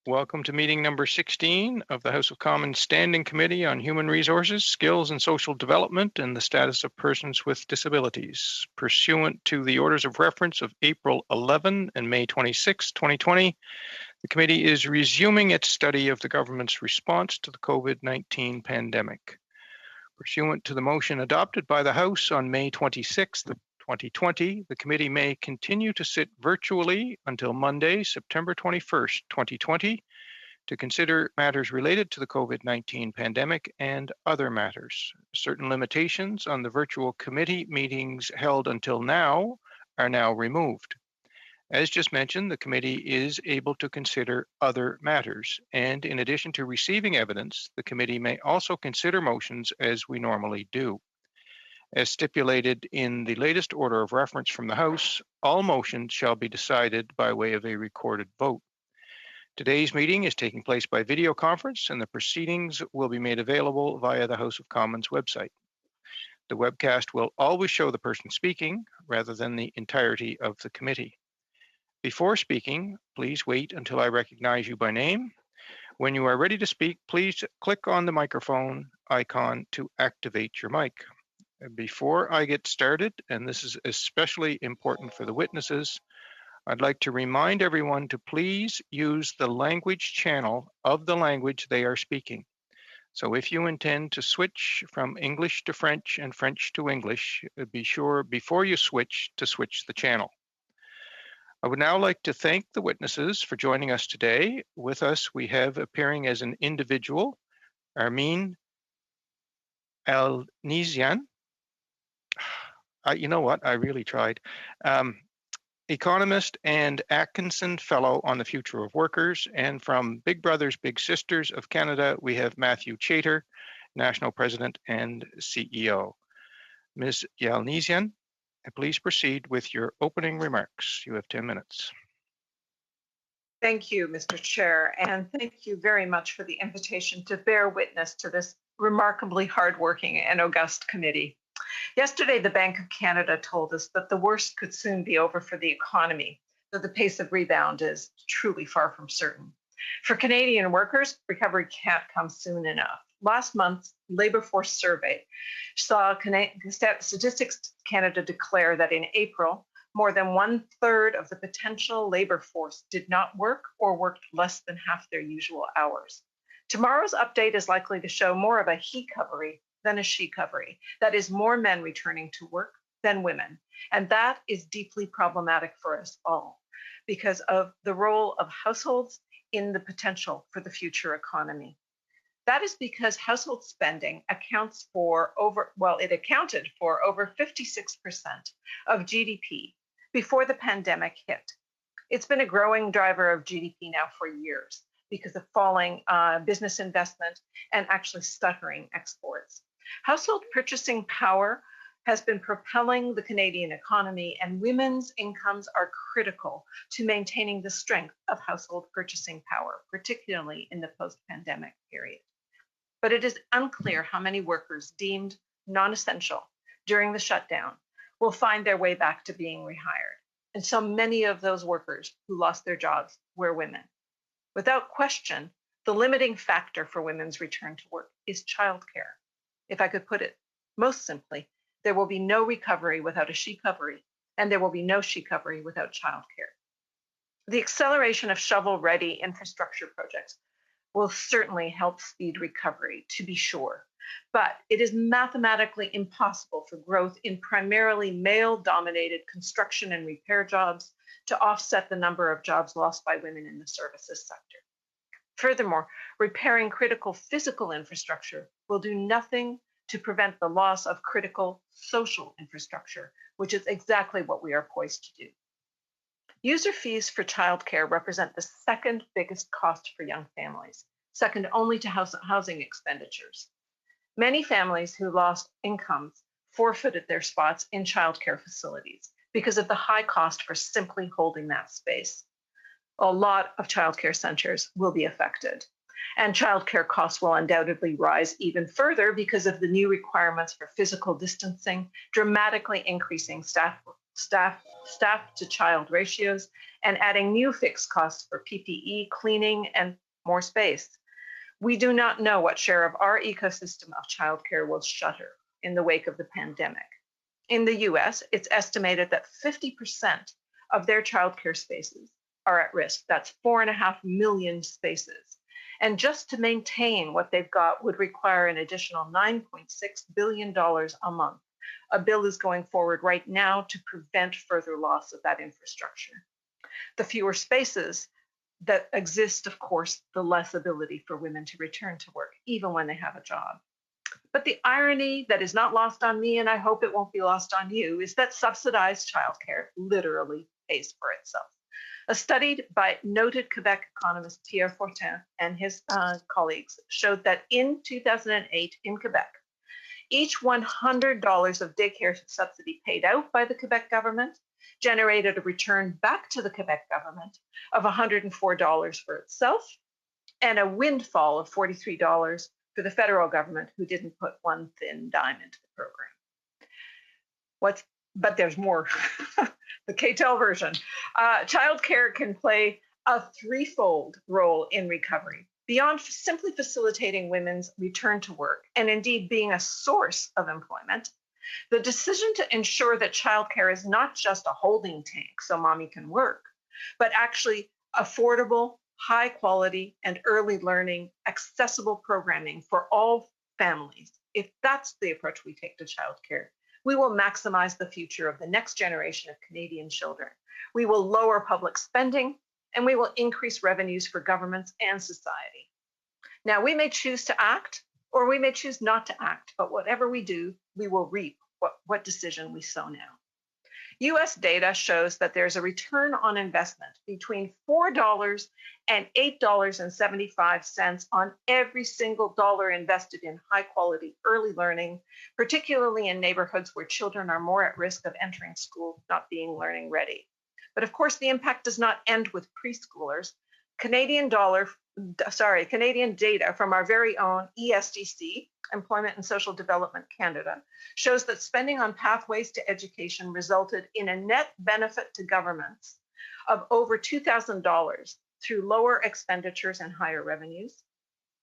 Welcome to meeting number 16 of the House of Commons Standing Committee on Human Resources, Skills and Social Development and the Status of Persons with Disabilities. Pursuant to the orders of reference of April 11 and May 26, 2020, the committee is resuming its study of the government's response to the COVID-19 pandemic. Pursuant to the motion adopted by the House on May 26, 2020, the committee may continue to sit virtually until Monday, September 21st, 2020, to consider matters related to the COVID-19 pandemic and other matters. Certain limitations on the virtual committee meetings held until now are now removed. As just mentioned, the committee is able to consider other matters, and in addition to receiving evidence, the committee may also consider motions as we normally do. As stipulated in the latest order of reference from the House, all motions shall be decided by way of a recorded vote. Today's meeting is taking place by video conference, and the proceedings will be made available via the House of Commons website. The webcast will always show the person speaking rather than the entirety of the committee. Before speaking, please wait until I recognize you by name. When you are ready to speak, please click on the microphone icon to activate your mic. Before I get started, and this is especially important for the witnesses, I'd like to remind everyone to please use the language channel of the language they are speaking. So if you intend to switch from English to French and French to English, be sure before you switch to switch the channel. I would now like to thank the witnesses for joining us today. With us, we have appearing as an individual, Armin Alnesian. You know what? I really tried. Economist and Atkinson Fellow on the Future of Workers. And from Big Brothers Big Sisters of Canada, we have Matthew Chater, National President and CEO. Ms. Yalnesian, please proceed with your opening remarks. You have 10 minutes. Thank you, Mr. Chair, and thank you very much for the invitation to bear witness to this remarkably hardworking and august committee. Yesterday, the Bank of Canada told us that the worst could soon be over for the economy, though the pace of rebound is truly far from certain. For Canadian workers, recovery can't come soon enough. Last month's Labour Force survey saw Statistics Canada declare that in April, more than 1/3 of the potential labour force did not work or worked less than half their usual hours. Tomorrow's update is likely to show more of a he-covery than a she-covery. That is, more men returning to work than women. And that is deeply problematic for us all because of the role of households in the potential for the future economy. That is because household spending accounted for over 56% of GDP before the pandemic hit. It's been a growing driver of GDP now for years because of falling business investment and actually stuttering exports. Household purchasing power has been propelling the Canadian economy, and women's incomes are critical to maintaining the strength of household purchasing power, particularly in the post-pandemic period. But it is unclear how many workers deemed non-essential during the shutdown will find their way back to being rehired. And so many of those workers who lost their jobs were women. Without question, the limiting factor for women's return to work is childcare. If I could put it most simply, there will be no recovery without a she-covery, and there will be no she-covery without childcare. The acceleration of shovel-ready infrastructure projects will certainly help speed recovery, to be sure, but it is mathematically impossible for growth in primarily male-dominated construction and repair jobs to offset the number of jobs lost by women in the services sector. Furthermore, repairing critical physical infrastructure will do nothing to prevent the loss of critical social infrastructure, which is exactly what we are poised to do. User fees for childcare represent the second biggest cost for young families, second only to housing expenditures. Many families who lost incomes forfeited their spots in childcare facilities because of the high cost for simply holding that space. A lot of childcare centers will be affected, and childcare costs will undoubtedly rise even further because of the new requirements for physical distancing, dramatically increasing staff staff to child ratios, and adding new fixed costs for PPE, cleaning, and more space. We do not know what share of our ecosystem of childcare will shutter in the wake of the pandemic. In the US, it's estimated that 50% of their childcare spaces are at risk. That's 4.5 million spaces. And just to maintain what they've got would require an additional $9.6 billion a month. A bill is going forward right now to prevent further loss of that infrastructure. The fewer spaces that exist, of course, the less ability for women to return to work, even when they have a job. But the irony that is not lost on me, and I hope it won't be lost on you, is that subsidized childcare literally pays for itself. A study by noted Quebec economist Pierre Fortin and his colleagues showed that in 2008 in Quebec, each $100 of daycare subsidy paid out by the Quebec government generated a return back to the Quebec government of $104 for itself and a windfall of $43 for the federal government, who didn't put one thin dime into the program. But there's more. The KTEL version. Childcare can play a threefold role in recovery. Beyond simply facilitating women's return to work, and indeed being a source of employment, the decision to ensure that childcare is not just a holding tank so mommy can work, but actually affordable, high quality, and early learning, accessible programming for all families. If that's the approach we take to childcare, we will maximize the future of the next generation of Canadian children. We will lower public spending, and we will increase revenues for governments and society. Now, we may choose to act, or we may choose not to act, but whatever we do, we will reap what decision we sow now. US data shows that there's a return on investment between $4 and $8.75 on every single dollar invested in high quality early learning, particularly in neighborhoods where children are more at risk of entering school not being learning ready. But of course, the impact does not end with preschoolers. Canadian data from our very own ESDC, Employment and Social Development Canada, shows that spending on pathways to education resulted in a net benefit to governments of over $2,000 through lower expenditures and higher revenues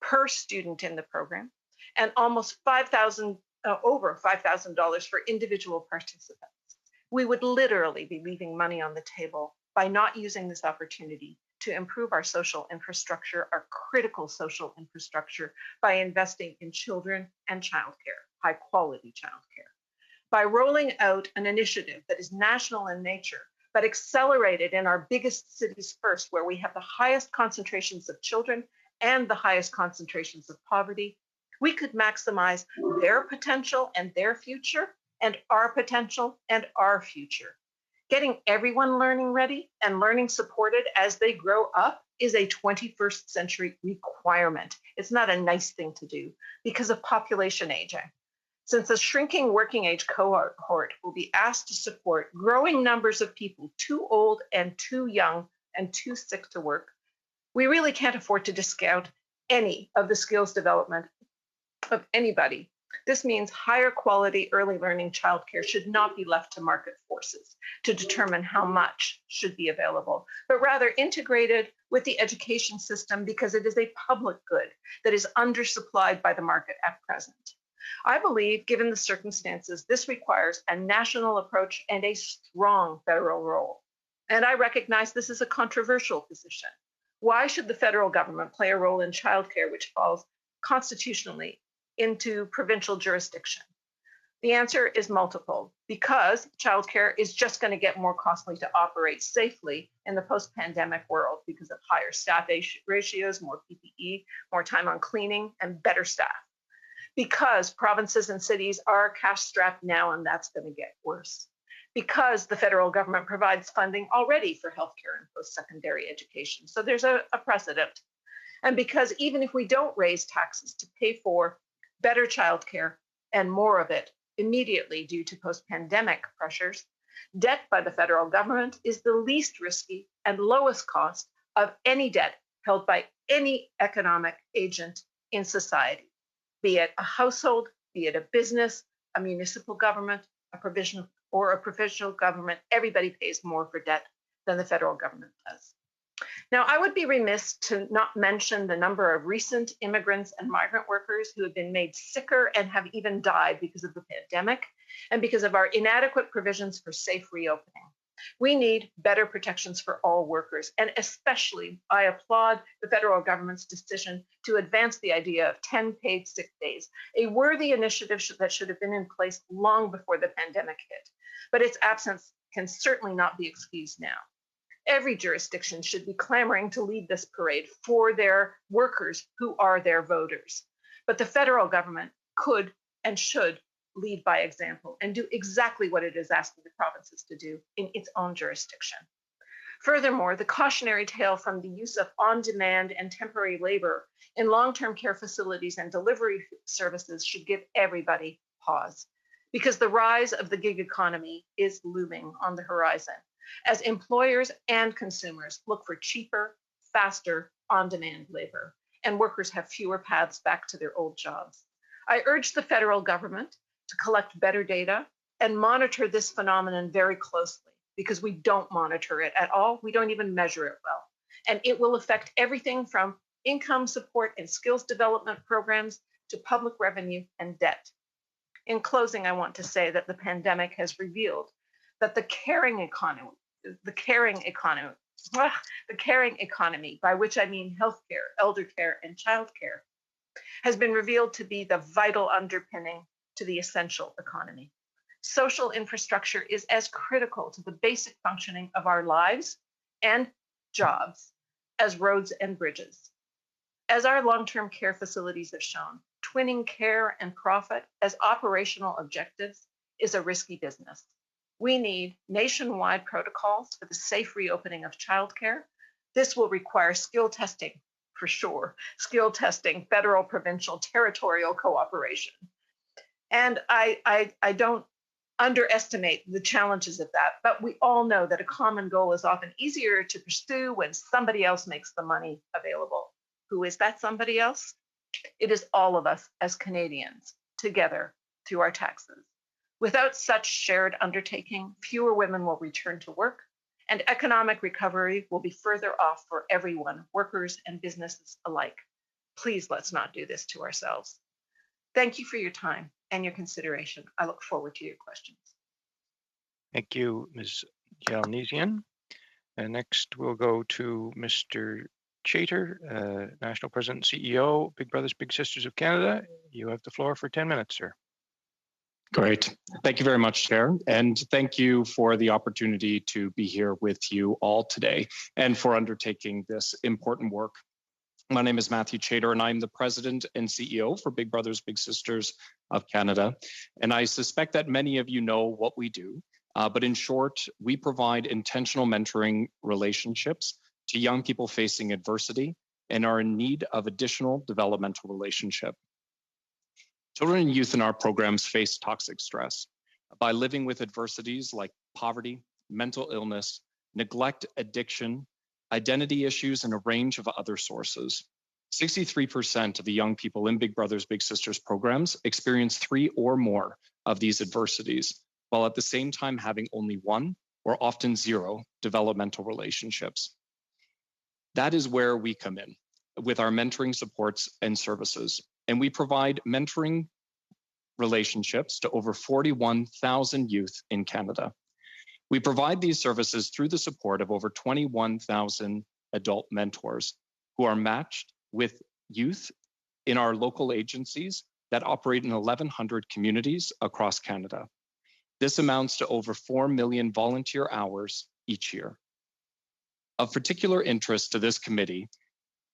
per student in the program, and almost over $5,000 for individual participants. We would literally be leaving money on the table by not using this opportunity to improve our social infrastructure, our critical social infrastructure, by investing in children and childcare, high quality childcare. By rolling out an initiative that is national in nature, but accelerated in our biggest cities first, where we have the highest concentrations of children and the highest concentrations of poverty, we could maximize their potential and their future, and our potential and our future. Getting everyone learning ready and learning supported as they grow up is a 21st century requirement. It's not a nice thing to do because of population aging. Since a shrinking working age cohort will be asked to support growing numbers of people too old and too young and too sick to work, we really can't afford to discount any of the skills development of anybody. This means higher quality early learning childcare should not be left to market forces to determine how much should be available, but rather integrated with the education system because it is a public good that is undersupplied by the market at present. I believe, given the circumstances, this requires a national approach and a strong federal role. And I recognize this is a controversial position. Why should the federal government play a role in childcare which falls constitutionally into provincial jurisdiction? The answer is multiple, because childcare is just going to get more costly to operate safely in the post-pandemic world because of higher staff ratios, more PPE, more time on cleaning, and better staff. Because provinces and cities are cash-strapped now, and that's going to get worse. Because the federal government provides funding already for healthcare and post-secondary education, so there's a precedent. And because even if we don't raise taxes to pay for better childcare and more of it immediately due to post-pandemic pressures, debt by the federal government is the least risky and lowest cost of any debt held by any economic agent in society, be it a household, be it a business, a municipal government, a or a provincial government, everybody pays more for debt than the federal government does. Now, I would be remiss to not mention the number of recent immigrants and migrant workers who have been made sicker and have even died because of the pandemic and because of our inadequate provisions for safe reopening. We need better protections for all workers, and especially I applaud the federal government's decision to advance the idea of 10 paid sick days, a worthy initiative that should have been in place long before the pandemic hit. But its absence can certainly not be excused now. Every jurisdiction should be clamoring to lead this parade for their workers who are their voters. But the federal government could and should lead by example and do exactly what it is asking the provinces to do in its own jurisdiction. Furthermore, the cautionary tale from the use of on-demand and temporary labor in long-term care facilities and delivery services should give everybody pause, because the rise of the gig economy is looming on the horizon as employers and consumers look for cheaper, faster, on-demand labor, and workers have fewer paths back to their old jobs. I urge the federal government to collect better data and monitor this phenomenon very closely, because we don't monitor it at all. We don't even measure it well. And it will affect everything from income support and skills development programs to public revenue and debt. In closing, I want to say that the pandemic has revealed that the caring economy, by which I mean healthcare, elder care, and childcare, has been revealed to be the vital underpinning to the essential economy. Social infrastructure is as critical to the basic functioning of our lives and jobs as roads and bridges. As our long-term care facilities have shown, twinning care and profit as operational objectives is a risky business. We need nationwide protocols for the safe reopening of childcare. This will require skill testing, for sure, skill testing, federal, provincial, territorial cooperation. And I don't underestimate the challenges of that, but we all know that a common goal is often easier to pursue when somebody else makes the money available. Who is that somebody else? It is all of us as Canadians, together through our taxes. Without such shared undertaking, fewer women will return to work, and economic recovery will be further off for everyone, workers and businesses alike. Please, let's not do this to ourselves. Thank you for your time and your consideration. I look forward to your questions. Thank you, Ms. Yelnesian. And next we'll go to Mr. Chater, National President and CEO, Big Brothers Big Sisters of Canada. You have the floor for 10 minutes, sir. Great. Thank you very much, Chair. And thank you for the opportunity to be here with you all today and for undertaking this important work. My name is Matthew Chater, and I'm the President and CEO for Big Brothers Big Sisters of Canada. And I suspect that many of you know what we do, but in short, we provide intentional mentoring relationships to young people facing adversity and are in need of additional developmental relationship. Children and youth in our programs face toxic stress by living with adversities like poverty, mental illness, neglect, addiction, identity issues, and a range of other sources. 63% of the young people in Big Brothers Big Sisters programs experience 3 or more of these adversities, while at the same time having only 1 or often 0 developmental relationships. That is where we come in with our mentoring supports and services. And we provide mentoring relationships to over 41,000 youth in Canada. We provide these services through the support of over 21,000 adult mentors who are matched with youth in our local agencies that operate in 1,100 communities across Canada. This amounts to over 4 million volunteer hours each year. Of particular interest to this committee,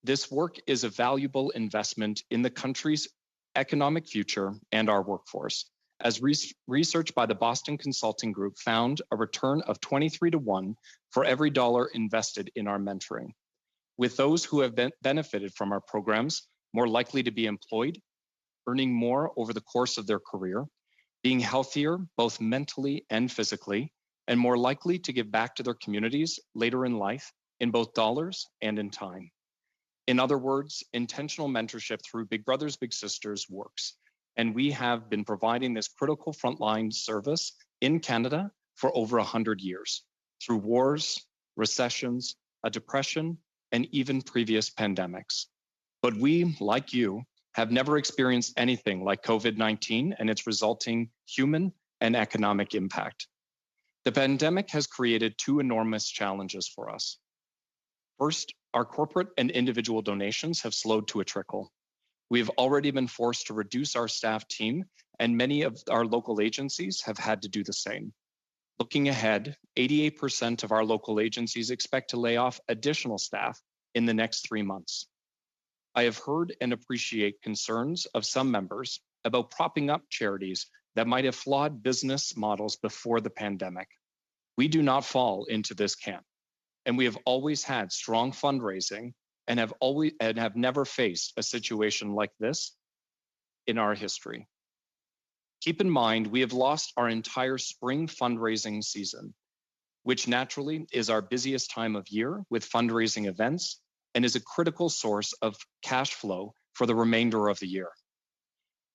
this work is a valuable investment in the country's economic future and our workforce, as research by the Boston Consulting Group found a return of 23 to 1 for every dollar invested in our mentoring, with those who have benefited from our programs more likely to be employed, earning more over the course of their career, being healthier both mentally and physically, and more likely to give back to their communities later in life in both dollars and in time. In other words, intentional mentorship through Big Brothers Big Sisters works, and we have been providing this critical frontline service in Canada for over 100 years through wars, recessions, a depression, and even previous pandemics. But we, like you, have never experienced anything like COVID-19 and its resulting human and economic impact. The pandemic has created two enormous challenges for us. First, our corporate and individual donations have slowed to a trickle. We have already been forced to reduce our staff team, and many of our local agencies have had to do the same. Looking ahead, 88% of our local agencies expect to lay off additional staff in the next 3 months. I have heard and appreciate concerns of some members about propping up charities that might have flawed business models before the pandemic. We do not fall into this camp, and we have always had strong fundraising and have never faced a situation like this in our history. Keep in mind, we have lost our entire spring fundraising season, which naturally is our busiest time of year with fundraising events and is a critical source of cash flow for the remainder of the year.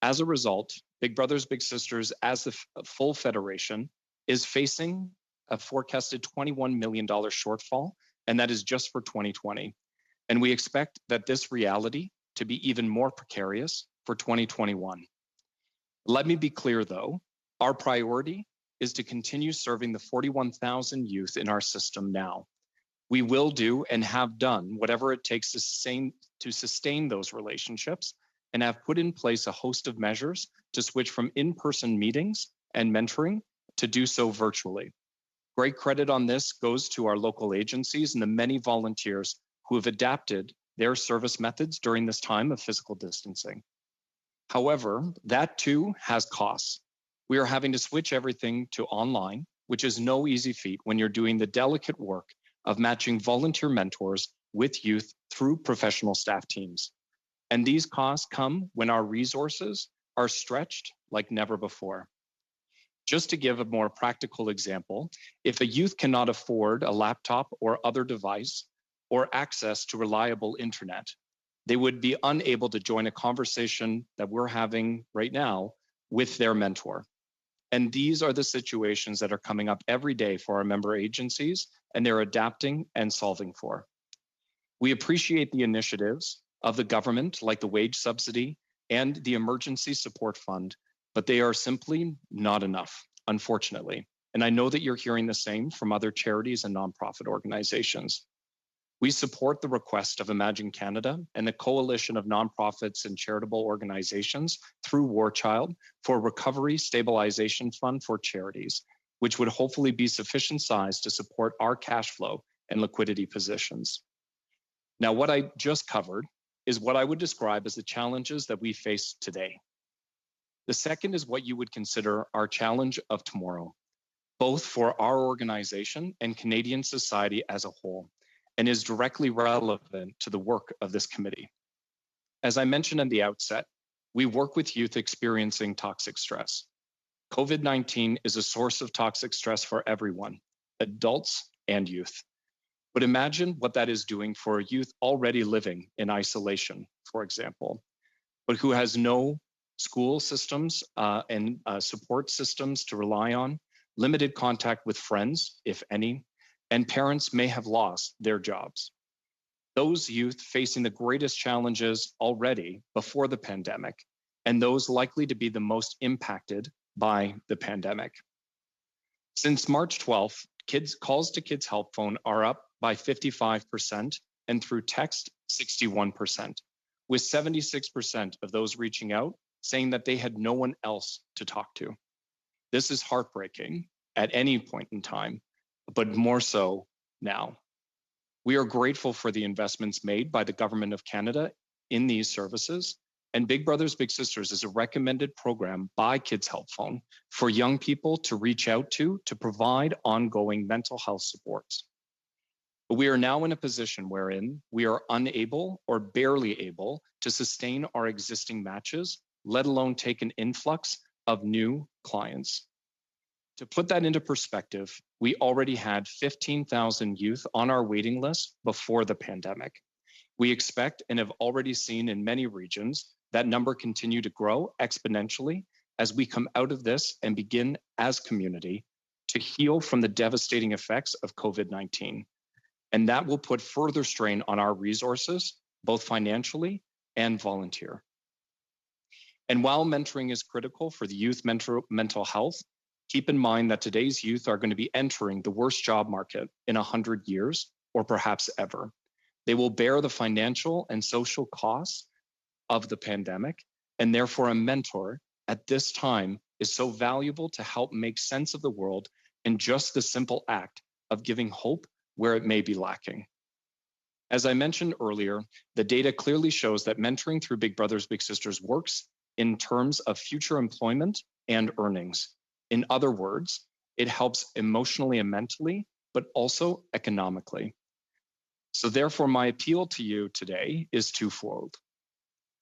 As a result, Big Brothers Big Sisters as the full federation is facing a forecasted $21 million shortfall, and that is just for 2020. And we expect that this reality to be even more precarious for 2021. Let me be clear though, our priority is to continue serving the 41,000 youth in our system now. We will do and have done whatever it takes to sustain those relationships and have put in place a host of measures to switch from in-person meetings and mentoring to do so virtually. Great credit on this goes to our local agencies and the many volunteers who have adapted their service methods during this time of physical distancing. However, that too has costs. We are having to switch everything to online, which is no easy feat when you're doing the delicate work of matching volunteer mentors with youth through professional staff teams. And these costs come when our resources are stretched like never before. Just to give a more practical example, if a youth cannot afford a laptop or other device or access to reliable internet, they would be unable to join a conversation that we're having right now with their mentor. And these are the situations that are coming up every day for our member agencies, and they're adapting and solving for. We appreciate the initiatives of the government, like the wage subsidy and the emergency support fund, but they are simply not enough, unfortunately. And I know that you're hearing the same from other charities and nonprofit organizations. We support the request of Imagine Canada and the coalition of nonprofits and charitable organizations through War Child for a recovery stabilization fund for charities, which would hopefully be sufficient size to support our cash flow and liquidity positions. Now, what I just covered is what I would describe as the challenges that we face today. The second is what you would consider our challenge of tomorrow, both for our organization and Canadian society as a whole, and is directly relevant to the work of this committee. As I mentioned at the outset, we work with youth experiencing toxic stress. COVID-19 is a source of toxic stress for everyone, adults and youth. But imagine what that is doing for a youth already living in isolation, for example, but who has no school systems and support systems to rely on, limited contact with friends, if any, and parents may have lost their jobs. Those youth facing the greatest challenges already before the pandemic, and those likely to be the most impacted by the pandemic. Since March 12th, calls to Kids Help Phone are up by 55%, and through text, 61%, with 76% of those reaching out saying that they had no one else to talk to. This is heartbreaking at any point in time, but more so now. We are grateful for the investments made by the Government of Canada in these services, and Big Brothers Big Sisters is a recommended program by Kids Help Phone for young people to reach out to provide ongoing mental health supports. But we are now in a position wherein we are unable or barely able to sustain our existing matches, let alone take an influx of new clients. To put that into perspective, we already had 15,000 youth on our waiting list before the pandemic. We expect and have already seen in many regions that number continue to grow exponentially as we come out of this and begin as community to heal from the devastating effects of COVID-19. And that will put further strain on our resources, both financially and volunteer. And while mentoring is critical for the youth mental health, keep in mind that today's youth are going to be entering the worst job market in 100 years, or perhaps ever. They will bear the financial and social costs of the pandemic, and therefore a mentor at this time is so valuable to help make sense of the world in just the simple act of giving hope where it may be lacking. As I mentioned earlier, the data clearly shows that mentoring through Big Brothers Big Sisters works in terms of future employment and earnings. In other words, it helps emotionally and mentally, but also economically. So therefore, my appeal to you today is twofold.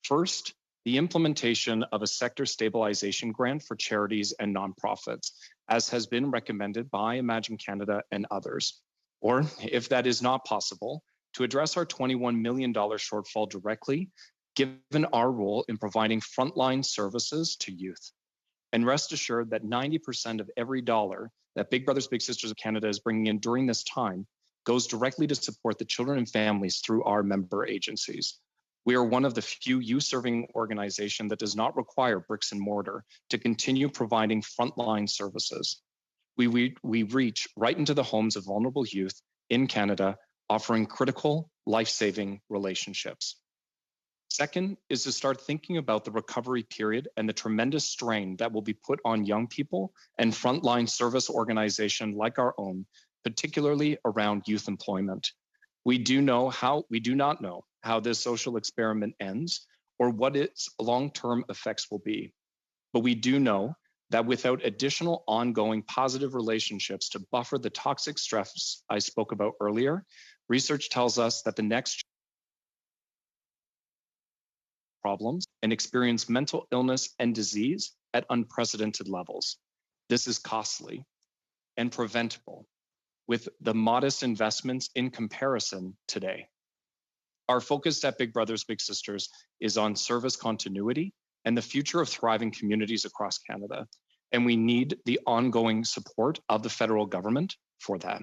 First, the implementation of a sector stabilization grant for charities and nonprofits, as has been recommended by Imagine Canada and others. Or if that is not possible, to address our $21 million shortfall directly, given our role in providing frontline services to youth. And rest assured that 90% of every dollar that Big Brothers Big Sisters of Canada is bringing in during this time goes directly to support the children and families through our member agencies. We are one of the few youth-serving organizations that does not require bricks and mortar to continue providing frontline services. We reach right into the homes of vulnerable youth in Canada, offering critical, life-saving relationships. Second is to start thinking about the recovery period and the tremendous strain that will be put on young people and frontline service organizations like our own, particularly around youth employment. We do not know how this social experiment ends or what its long-term effects will be. But we do know that without additional ongoing positive relationships to buffer the toxic stress I spoke about earlier, research tells us that the next problems and experience mental illness and disease at unprecedented levels. This is costly and preventable with the modest investments in comparison today. Our focus at Big Brothers Big Sisters is on service continuity and the future of thriving communities across Canada. And we need the ongoing support of the federal government for that.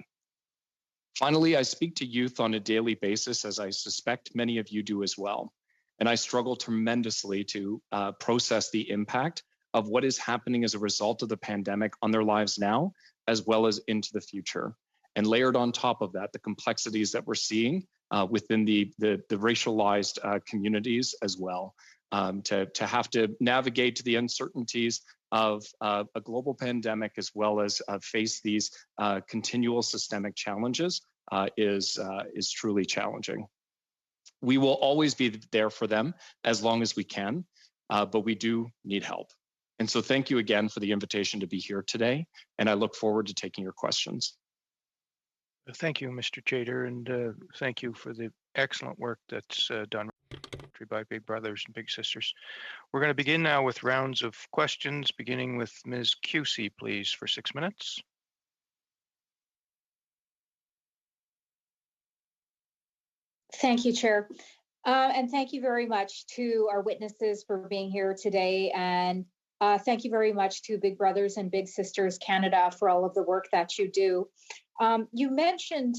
Finally, I speak to youth on a daily basis, as I suspect many of you do as well. And I struggle tremendously to process the impact of what is happening as a result of the pandemic on their lives now, as well as into the future. And layered on top of that, the complexities that we're seeing within the racialized communities as well, to have to navigate the uncertainties of a global pandemic, as well as face these continual systemic challenges is truly challenging. We will always be there for them as long as we can, but we do need help. And so thank you again for the invitation to be here today, and I look forward to taking your questions. Thank you, Mr. Chater, and thank you for the excellent work that's done by Big Brothers and Big Sisters. We're going to begin now with rounds of questions, beginning with Ms. QC, please, for 6 minutes. Thank you, Chair. And thank you very much to our witnesses for being here today. And thank you very much to Big Brothers and Big Sisters Canada for all of the work that you do. You mentioned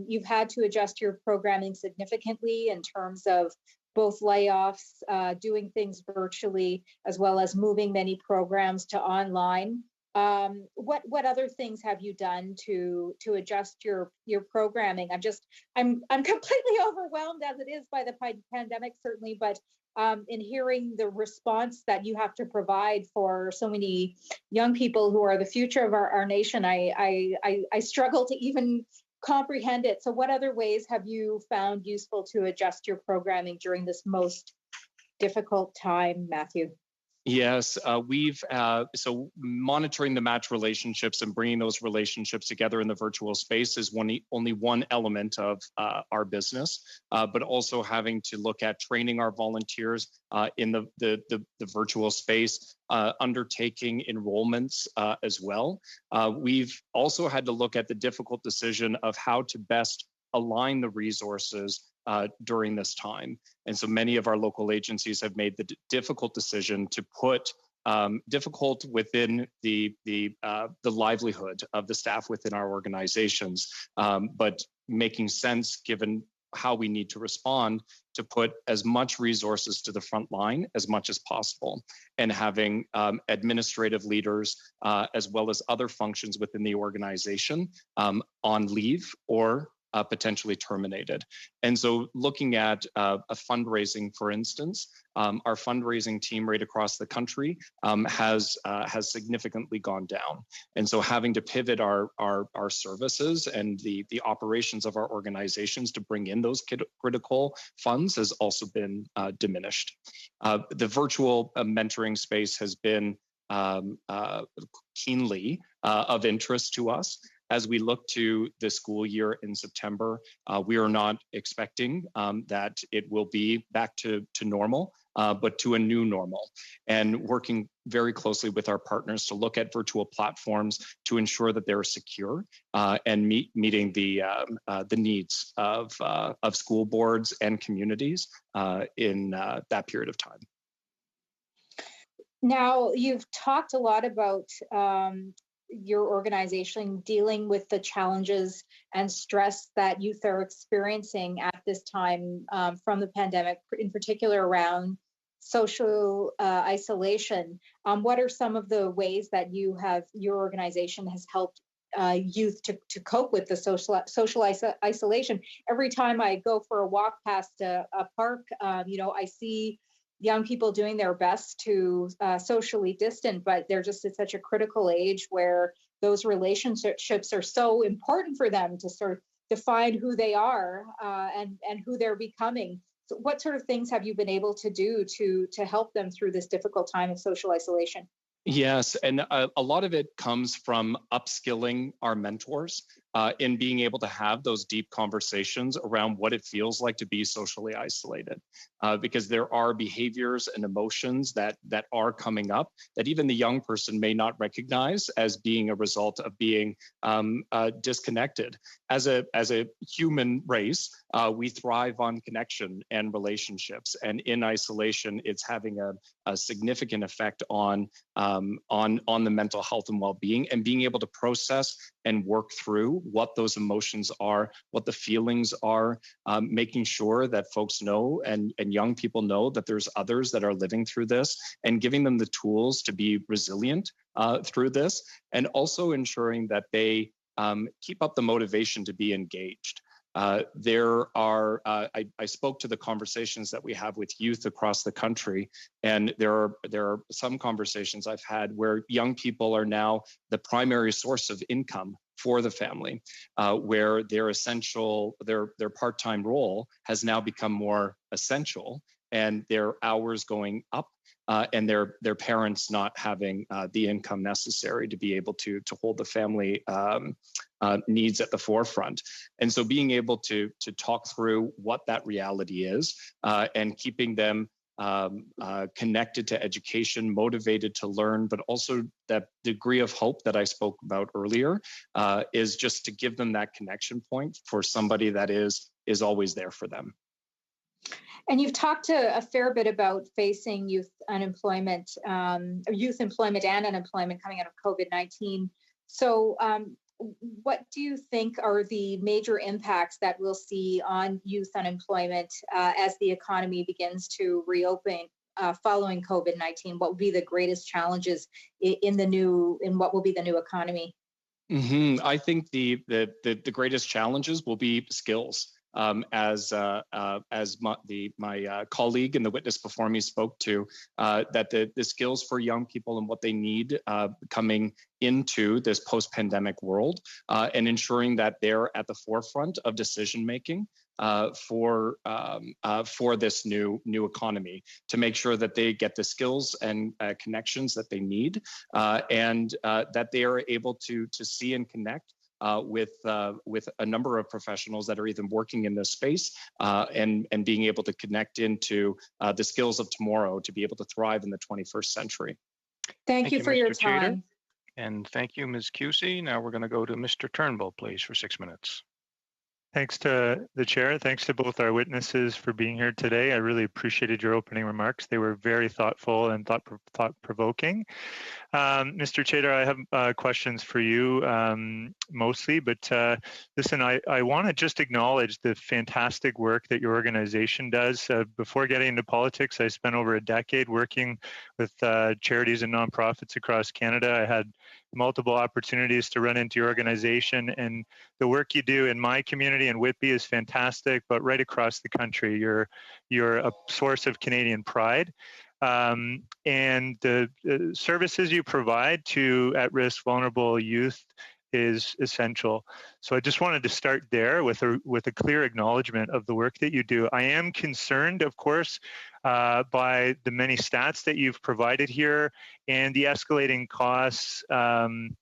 you've had to adjust your programming significantly in terms of both layoffs, doing things virtually, as well as moving many programs to online. What other things have you done to adjust your programming? I'm completely overwhelmed as it is by the pandemic, certainly, but in hearing the response that you have to provide for so many young people who are the future of our nation, I struggle to even comprehend it. So what other ways have you found useful to adjust your programming during this most difficult time, Matthew? Yes, we've so monitoring the match relationships and bringing those relationships together in the virtual space is only one element of our business, but also having to look at training our volunteers in the virtual space, undertaking enrollments as well. We've also had to look at the difficult decision of how to best align the resources during this time. And so many of our local agencies have made the difficult decision to put difficult within the livelihood of the staff within our organizations, but making sense given how we need to respond to put as much resources to the front line as much as possible, and having administrative leaders as well as other functions within the organization on leave or potentially terminated. And so looking at a fundraising, for instance, our fundraising team right across the country has significantly gone down. And so having to pivot our services and the operations of our organizations to bring in those critical funds has also been diminished. The virtual mentoring space has been keenly of interest to us. As we look to the school year in September, we are not expecting that it will be back to normal, but to a new normal, and working very closely with our partners to look at virtual platforms to ensure that they're secure and meeting the needs of school boards and communities in that period of time. Now, you've talked a lot about your organization dealing with the challenges and stress that youth are experiencing at this time from the pandemic, in particular around social isolation. What are some of the ways that your organization has helped youth to cope with the social isolation? Every time I go for a walk past a park, I see young people doing their best to socially distant, but they're just at such a critical age where those relationships are so important for them to sort of define who they are and who they're becoming. So what sort of things have you been able to do to help them through this difficult time of social isolation? Yes, and a lot of it comes from upskilling our mentors in being able to have those deep conversations around what it feels like to be socially isolated, because there are behaviors and emotions that are coming up that even the young person may not recognize as being a result of being disconnected. As a human race, we thrive on connection and relationships, and in isolation, it's having a significant effect on the mental health and well-being, and being able to process and work through what those emotions are, what the feelings are, making sure that folks know and young people know that there's others that are living through this, and giving them the tools to be resilient through this, and also ensuring that they keep up the motivation to be engaged. I spoke to the conversations that we have with youth across the country, and there are some conversations I've had where young people are now the primary source of income for the family, where their part-time role has now become more essential, and their hours going up, and their parents not having the income necessary to be able to hold the family needs at the forefront. And so being able to talk through what that reality is, and keeping them connected to education, motivated to learn, but also that degree of hope that I spoke about earlier, is just to give them that connection point for somebody that is always there for them. And you've talked a fair bit about facing youth employment and unemployment coming out of COVID-19. So what do you think are the major impacts that we'll see on youth unemployment as the economy begins to reopen following COVID-19? What will be the greatest challenges in what will be the new economy? Mm-hmm. I think the greatest challenges will be skills. As my colleague and the witness before me spoke to, that the skills for young people and what they need coming into this post-pandemic world, and ensuring that they're at the forefront of decision making for this new economy, to make sure that they get the skills and connections that they need, and that they are able to see and connect with a number of professionals that are even working in this space, and being able to connect into the skills of tomorrow to be able to thrive in the 21st century. Thank you for Mr. your Chater. time. And thank you, Ms. Cusey. Now we're going to go to Mr. Turnbull, please, for 6 minutes. Thanks to the chair. Thanks to both our witnesses for being here today. I really appreciated your opening remarks. They were very thoughtful and thought-provoking. Mr. Chater, I have questions for you mostly, but listen, I want to just acknowledge the fantastic work that your organization does. Before getting into politics, I spent over a decade working with charities and nonprofits across Canada. I had multiple opportunities to run into your organization, and the work you do in my community in Whitby is fantastic, but right across the country, you're a source of Canadian pride. And the services you provide to at-risk vulnerable youth is essential. So I just wanted to start there with a clear acknowledgement of the work that you do. I am concerned, of course, by the many stats that you've provided here and the escalating costs. And,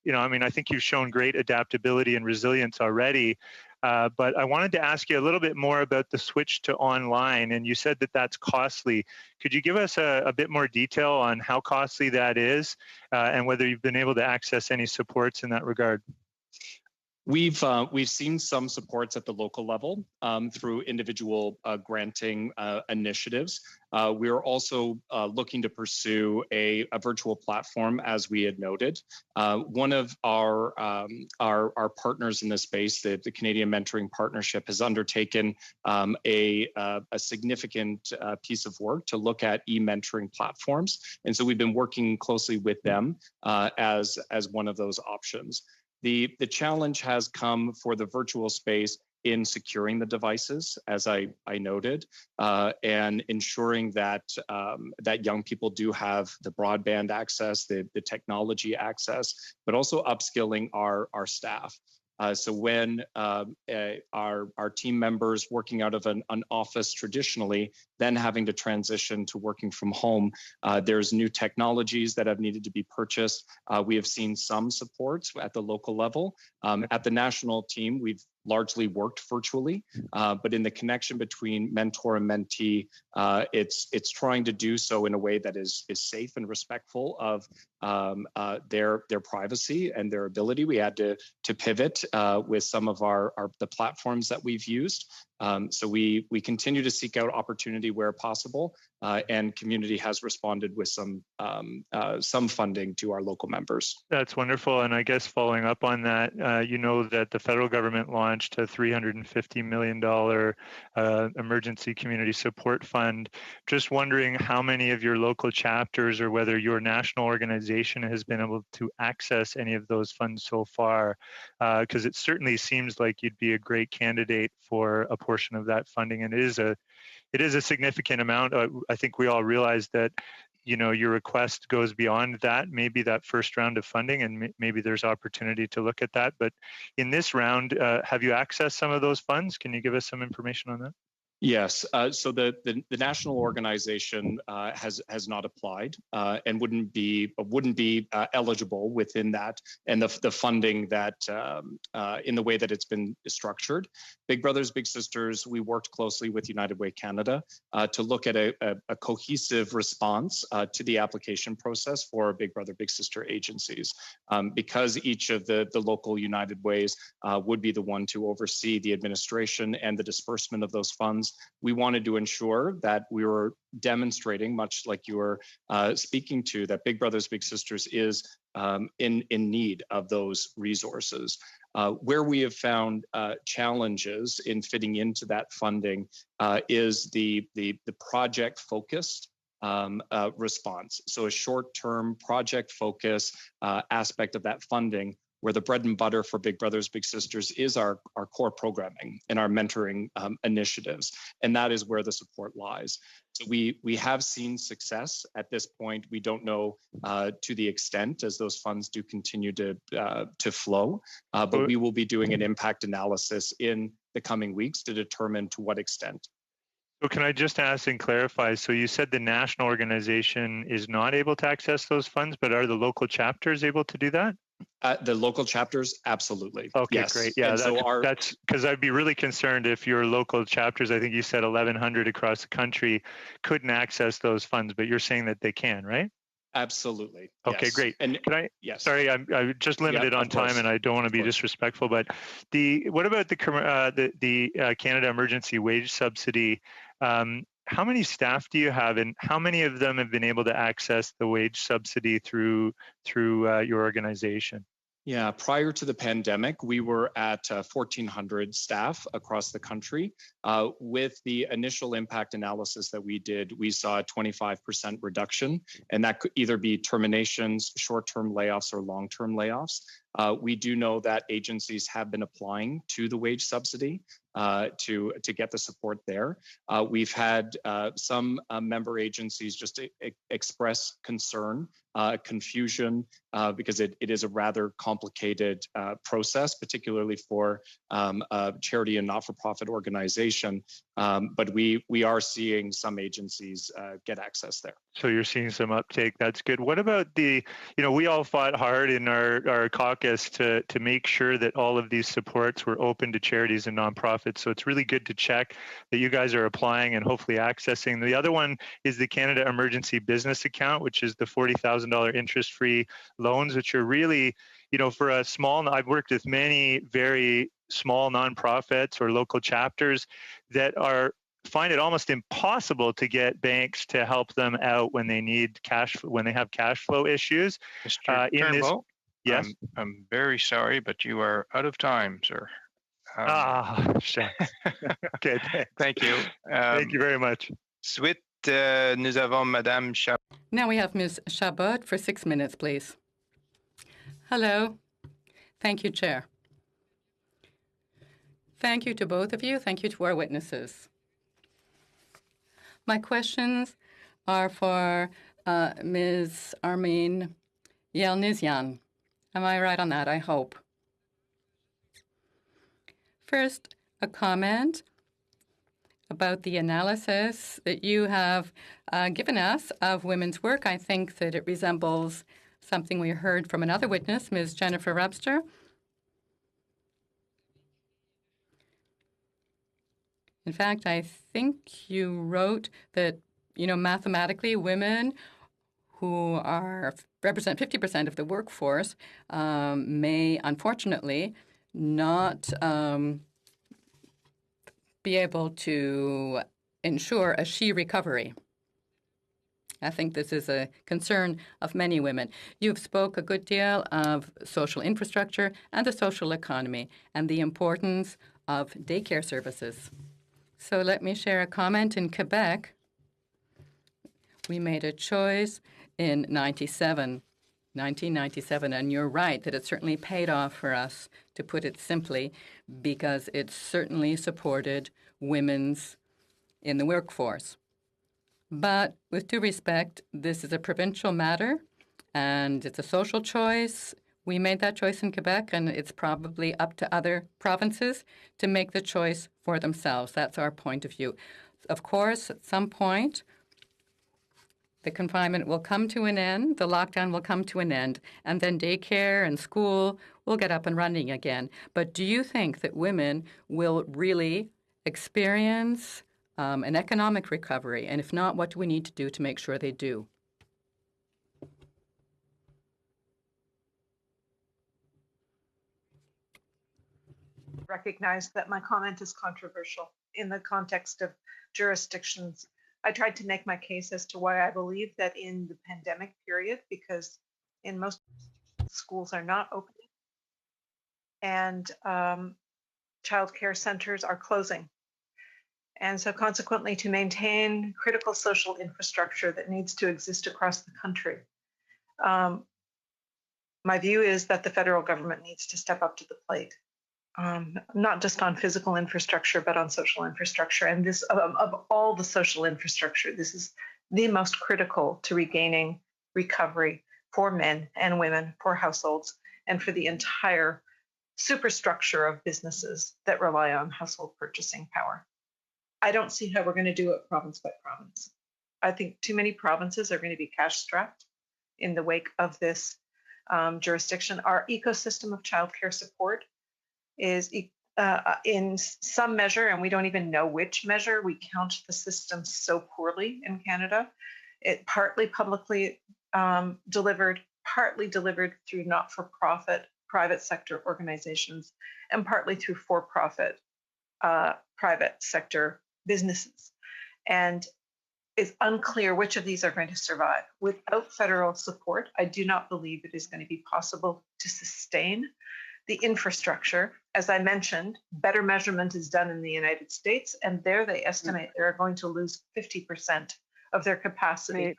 I think you've shown great adaptability and resilience already. But I wanted to ask you a little bit more about the switch to online, and you said that that's costly. Could you give us a bit more detail on how costly that is and whether you've been able to access any supports in that regard? We've seen some supports at the local level through individual granting initiatives. We're also looking to pursue a virtual platform, as we had noted. One of our partners in this space, the Canadian Mentoring Partnership, has undertaken a significant piece of work to look at e-mentoring platforms, and so we've been working closely with them as one of those options. The challenge has come for the virtual space in securing the devices, as I noted, and ensuring that that young people do have the broadband access, the technology access, but also upskilling our staff. So when our team members working out of an office traditionally, then having to transition to working from home, there's new technologies that have needed to be purchased. We have seen some supports at the local level. At the national team, we've largely worked virtually, but in the connection between mentor and mentee, it's trying to do so in a way that is safe and respectful of their privacy and their ability. We had to pivot with some of the platforms that we've used. So we continue to seek out opportunity where possible, and community has responded with some funding to our local members. That's wonderful, and I guess following up on that, that the federal government launched a $350 million emergency community support fund. Just wondering how many of your local chapters or whether your national organization has been able to access any of those funds so far, because it certainly seems like you'd be a great candidate for a portion of that funding, and it is a significant amount. I think we all realize that your request goes beyond that, maybe that first round of funding, and maybe there's opportunity to look at that. But in this round, have you accessed some of those funds? Can you give us some information on that? Yes. So the national organization has not applied and wouldn't be eligible within that, and the funding that in the way that it's been structured. Big Brothers Big Sisters, we worked closely with United Way Canada to look at a cohesive response to the application process for Big Brother Big Sister agencies, because each of the local United Ways would be the one to oversee the administration and the disbursement of those funds. We wanted to ensure that we were demonstrating, much like you were speaking to, that Big Brothers Big Sisters is in need of those resources. Where we have found challenges in fitting into that funding is the project focused response. So a short-term project focus aspect of that funding, where the bread and butter for Big Brothers Big Sisters is our core programming and our mentoring initiatives, and that is where the support lies. So we have seen success at this point. We don't know to the extent as those funds do continue to flow, but we will be doing an impact analysis in the coming weeks to determine to what extent. So can I just ask and clarify, so you said the national organization is not able to access those funds, but are the local chapters able to do that? The local chapters, absolutely. Okay, yes. Great. Yeah, that's because I'd be really concerned if your local chapters, I think you said 1,100 across the country, couldn't access those funds, but you're saying that they can, right? Absolutely. Okay, yes. great. And can I? Yes. Sorry, I'm just limited on time, and I don't want to be disrespectful. But what about the Canada Emergency Wage Subsidy? How many staff do you have, and how many of them have been able to access the wage subsidy through your organization? Yeah, prior to the pandemic, we were at 1,400 staff across the country. With the initial impact analysis that we did, we saw a 25% reduction, and that could either be terminations, short-term layoffs, or long-term layoffs. We do know that agencies have been applying to the wage subsidy to get the support there. We've had some member agencies just express concern, confusion, because it is a rather complicated process, particularly for a charity and not-for-profit organization. But we are seeing some agencies get access there. So you're seeing some uptake. That's good. What about we all fought hard in our caucus to make sure that all of these supports were open to charities and nonprofits. So it's really good to check that you guys are applying and hopefully accessing. The other one is the Canada Emergency Business Account, which is the $40,000 interest-free loans, which are really, for a small, I've worked with many very small nonprofits or local chapters that find it almost impossible to get banks to help them out when they need when they have cash flow issues. Mr. Turnbull, yes, I'm very sorry, but you are out of time, sir. Shucks. Okay, thanks. Thank you. Thank you very much. Suite, nous avons Madame Chabot. Now we have Ms. Chabot for 6 minutes, please. Hello. Thank you, Chair. Thank you to both of you. Thank you to our witnesses. My questions are for Ms. Armin Yelnizyan. Am I right on that? I hope. First, a comment about the analysis that you have given us of women's work. I think that it resembles something we heard from another witness, Ms. Jennifer Webster. In fact, I think you wrote that, mathematically, women who represent 50% of the workforce may, unfortunately, not be able to ensure a she recovery. I think this is a concern of many women. You've spoke a good deal of social infrastructure and the social economy and the importance of daycare services. So let me share a comment. In Quebec, we made a choice in 1997, and you're right that it certainly paid off for us, to put it simply, because it certainly supported women's in the workforce. But with due respect, this is a provincial matter, and it's a social choice. We made that choice in Quebec, and it's probably up to other provinces to make the choice for themselves. That's our point of view. Of course, at some point, the confinement will come to an end, the lockdown will come to an end, and then daycare and school will get up and running again. But do you think that women will really experience an economic recovery? And if not, what do we need to do to make sure they do? Recognize that my comment is controversial in the context of jurisdictions. I tried to make my case as to why I believe that in the pandemic period, because in most schools are not open and child care centers are closing. And so consequently, to maintain critical social infrastructure that needs to exist across the country, my view is that the federal government needs to step up to the plate. Not just on physical infrastructure, but on social infrastructure. And this, of all the social infrastructure, this is the most critical to regaining recovery for men and women, for households, and for the entire superstructure of businesses that rely on household purchasing power. I don't see how we're going to do it province by province. I think too many provinces are going to be cash strapped in the wake of this jurisdiction. Our ecosystem of childcare support is in some measure, and we don't even know which measure, we count the system so poorly in Canada. It partly publicly partly delivered through not-for-profit private sector organizations and partly through for-profit private sector businesses. And it's unclear which of these are going to survive. Without federal support, I do not believe it is going to be possible to sustain the infrastructure. As I mentioned, better measurement is done in the United States, and there they estimate they're going to lose 50% of their capacity.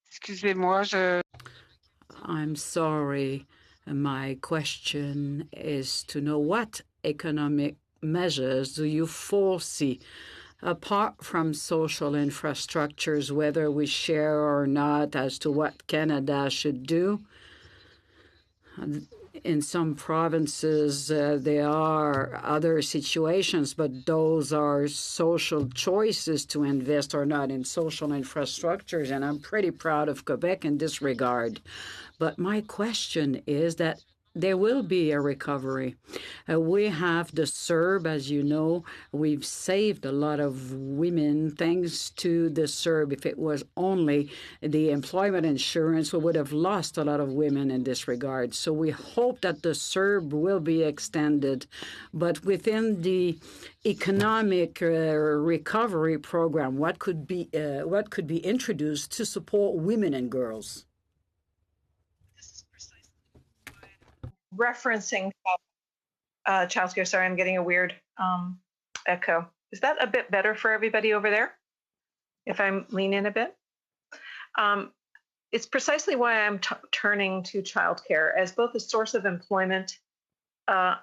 Excusez-moi, I'm sorry. My question is to know what economic measures do you foresee, apart from social infrastructures, whether we share or not, as to what Canada should do? In some provinces, there are other situations, but those are social choices to invest or not in social infrastructures, and I'm pretty proud of Quebec in this regard. But my question is that there will be a recovery. We have the CERB, as you know. We've saved a lot of women thanks to the CERB. If it was only the employment insurance, we would have lost a lot of women in this regard. So we hope that the CERB will be extended. But within the economic recovery program, what could be introduced to support women and girls? Referencing childcare. Sorry, I'm getting a weird echo. Is that a bit better for everybody over there? If I lean in a bit? It's precisely why I'm turning to childcare as both a source of employment, a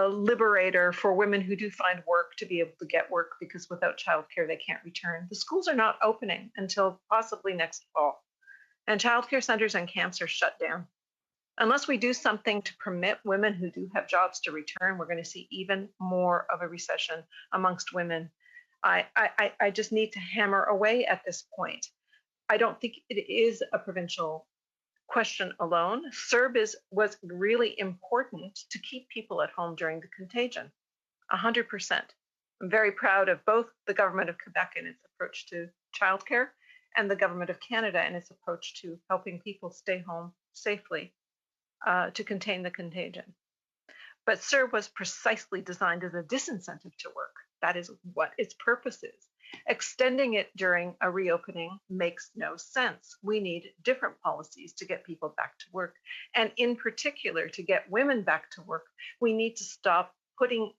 liberator for women who do find work to be able to get work, because without childcare, they can't return. The schools are not opening until possibly next fall, and childcare centers and camps are shut down. Unless we do something to permit women who do have jobs to return, we're going to see even more of a recession amongst women. I just need to hammer away at this point. I don't think it is a provincial question alone. CERB was really important to keep people at home during the contagion, 100%. I'm very proud of both the government of Quebec and its approach to childcare and the government of Canada and its approach to helping people stay home safely. To contain the contagion. But CERB was precisely designed as a disincentive to work. That is what its purpose is. Extending it during a reopening makes no sense. We need different policies to get people back to work. And in particular, to get women back to work, we need to stop putting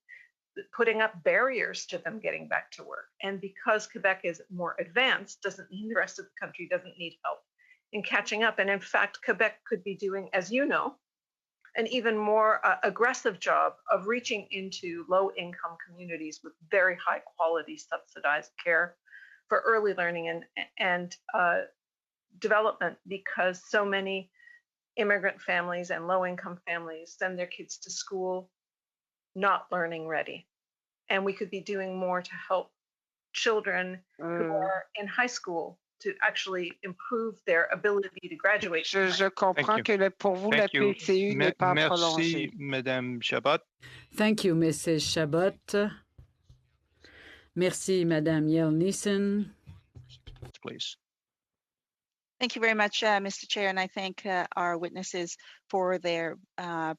up barriers to them getting back to work. And because Quebec is more advanced, doesn't mean the rest of the country doesn't need help in catching up. And in fact, Quebec could be doing, as you know, an even more aggressive job of reaching into low-income communities with very high-quality subsidized care for early learning and development, because so many immigrant families and low-income families send their kids to school not learning ready. And we could be doing more to help children who are in high school to actually improve their ability to graduate. Je comprends que pour vous, la PCU n'est pas prolongée. Merci, Madame Chabot. Thank you, Mrs. Chabot. Merci, Madame Yel-Nissen. Please. Thank you very much, Mr. Chair, and I thank our witnesses for their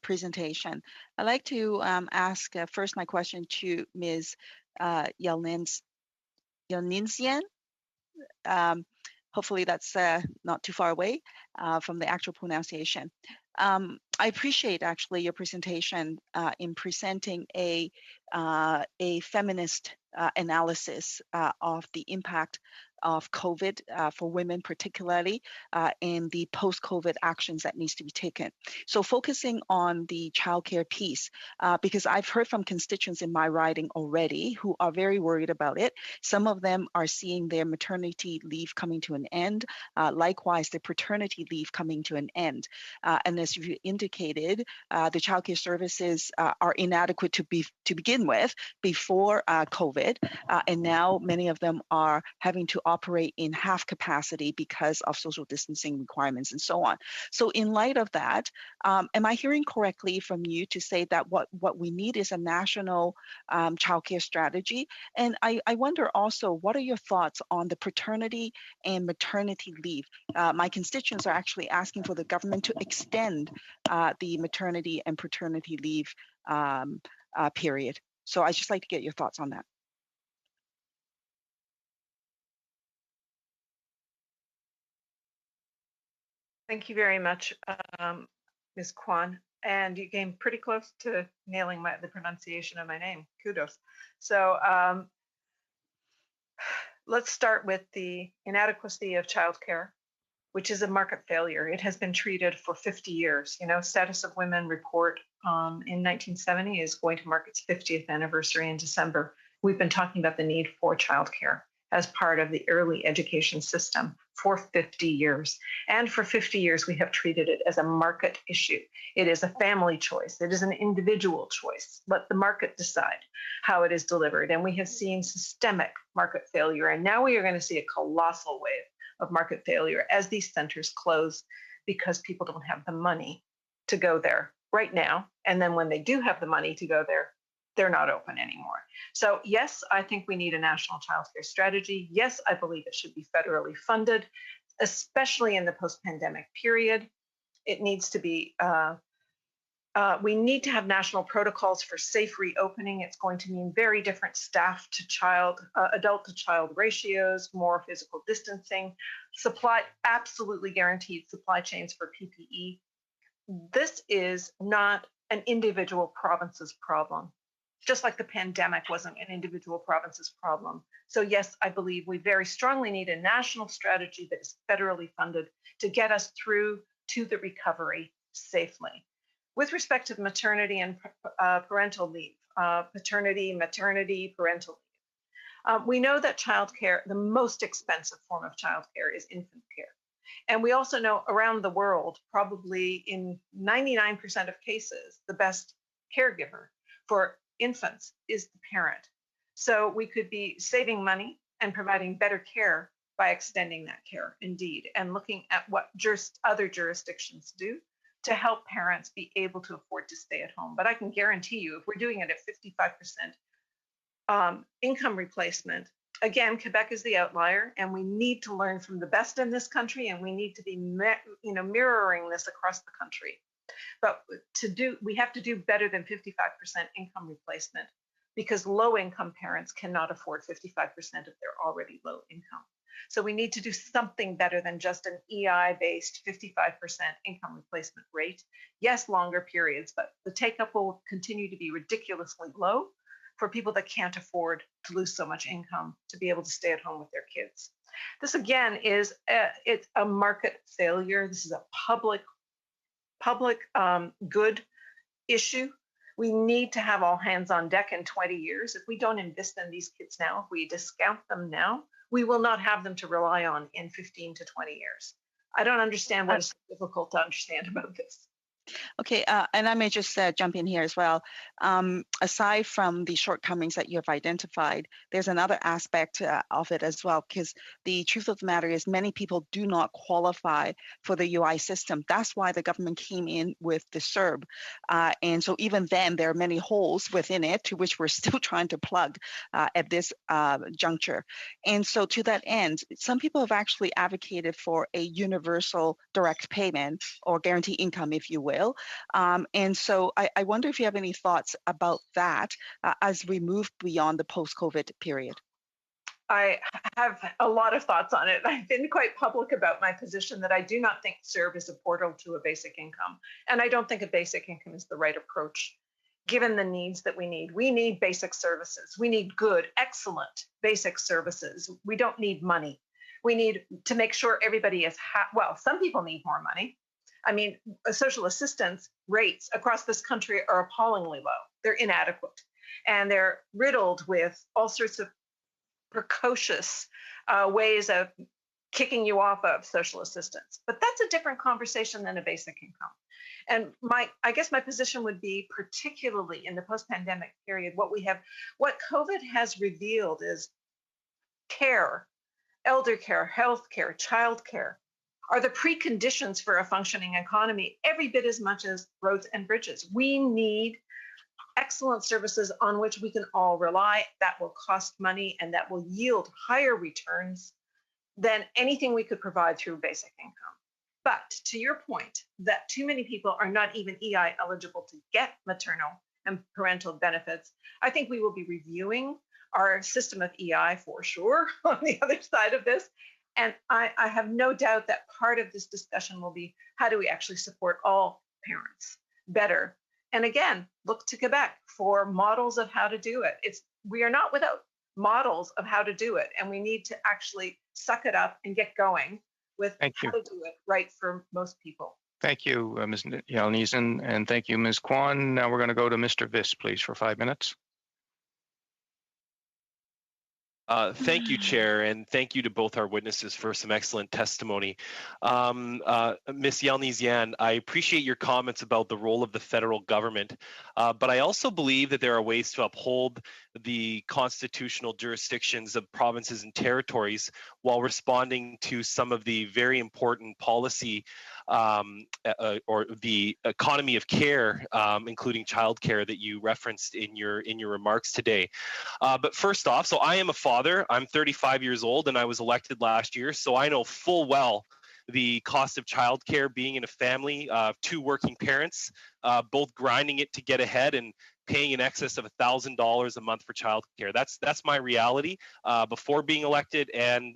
presentation. I'd like to ask first my question to Ms. Yel-Nissen. Hopefully that's not too far away from the actual pronunciation. I appreciate actually your presentation in presenting a feminist analysis of the impact of COVID for women particularly, and the post-COVID actions that needs to be taken. So focusing on the childcare piece, because I've heard from constituents in my riding already who are very worried about it. Some of them are seeing their maternity leave coming to an end, likewise their paternity leave coming to an end. And as you indicated, the childcare services are inadequate to begin with before COVID, and now many of them are having to operate in half capacity because of social distancing requirements and so on. So in light of that, am I hearing correctly from you to say that what we need is a national childcare strategy? And I wonder also, what are your thoughts on the paternity and maternity leave? My constituents are actually asking for the government to extend the maternity and paternity leave period. So I'd just like to get your thoughts on that. Thank you very much, Ms. Kwan. And you came pretty close to nailing the pronunciation of my name. Kudos. So let's start with the inadequacy of childcare, which is a market failure. It has been treated for 50 years. You know, Status of Women report in 1970 is going to mark its 50th anniversary in December. We've been talking about the need for childcare as part of the early education system for 50 years. And for 50 years, we have treated it as a market issue. It is a family choice. It is an individual choice. Let the market decide how it is delivered. And we have seen systemic market failure. And now we are going to see a colossal wave of market failure as these centers close because people don't have the money to go there right now. And then when they do have the money to go there, they're not open anymore. So yes, I think we need a national childcare strategy. Yes, I believe it should be federally funded, especially in the post-pandemic period. It needs to be, we need to have national protocols for safe reopening. It's going to mean very different staff to child, adult to child ratios, more physical distancing, absolutely guaranteed supply chains for PPE. This is not an individual province's problem, just like the pandemic wasn't an individual province's problem. So yes, I believe we very strongly need a national strategy that is federally funded to get us through to the recovery safely. With respect to maternity and parental leave, paternity, maternity, parental leave, we know that childcare, the most expensive form of childcare is infant care. And we also know around the world, probably in 99% of cases, the best caregiver for infants is the parent. So we could be saving money and providing better care by extending that care, indeed, and looking at what other jurisdictions do to help parents be able to afford to stay at home. But I can guarantee you, if we're doing it at 55% income replacement, again, Quebec is the outlier, and we need to learn from the best in this country, and we need to be mirroring this across the country. But we have to do better than 55% income replacement, because low-income parents cannot afford 55% of their already low income. So we need to do something better than just an EI-based 55% income replacement rate. Yes, longer periods, but the take-up will continue to be ridiculously low for people that can't afford to lose so much income to be able to stay at home with their kids. This, again, is it's a market failure. This is a public good issue. We need to have all hands on deck in 20 years. If we don't invest in these kids now, if we discount them now, we will not have them to rely on in 15 to 20 years. I don't understand what is so difficult to understand about this. Okay, and I may just jump in here as well. Aside from the shortcomings that you have identified, there's another aspect of it as well, because the truth of the matter is many people do not qualify for the UI system. That's why the government came in with the CERB. And so even then, there are many holes within it to which we're still trying to plug at this juncture. And so to that end, some people have actually advocated for a universal direct payment or guarantee income, if you will. And so I wonder if you have any thoughts about that as we move beyond the post-COVID period. I have a lot of thoughts on it. I've been quite public about my position that I do not think CERB is a portal to a basic income. And I don't think a basic income is the right approach, given the needs that we need. We need basic services. We need good, excellent basic services. We don't need money. We need to make sure everybody is, well, some people need more money. I mean, social assistance rates across this country are appallingly low. They're inadequate, and they're riddled with all sorts of precocious ways of kicking you off of social assistance. But that's a different conversation than a basic income. And I guess my position would be, particularly in the post-pandemic period, what COVID has revealed is care elder care, health care, child care are the preconditions for a functioning economy, every bit as much as roads and bridges. We need excellent services on which we can all rely that will cost money and that will yield higher returns than anything we could provide through basic income. But to your point, that too many people are not even EI eligible to get maternal and parental benefits, I think we will be reviewing our system of EI for sure on the other side of this. And I have no doubt that part of this discussion will be, how do we actually support all parents better? And again, look to Quebec for models of how to do it. We are not without models of how to do it, and we need to actually suck it up and get going with how to do it right for most people. Thank you, Ms. Yalnizan, and thank you, Ms. Kwan. Now we're going to go to Mr. Viss, please, for 5 minutes. Thank you, Chair, and thank you to both our witnesses for some excellent testimony. Ms. Yalnizan, I appreciate your comments about the role of the federal government, but I also believe that there are ways to uphold the constitutional jurisdictions of provinces and territories while responding to some of the very important policy or the economy of care, including childcare, that you referenced in your remarks today. But first off, so I am a father. I'm 35 years old and I was elected last year, so I know full well the cost of childcare, being in a family of 2 working parents, both grinding it to get ahead and paying in excess of $1,000 a month for childcare. That's my reality before being elected and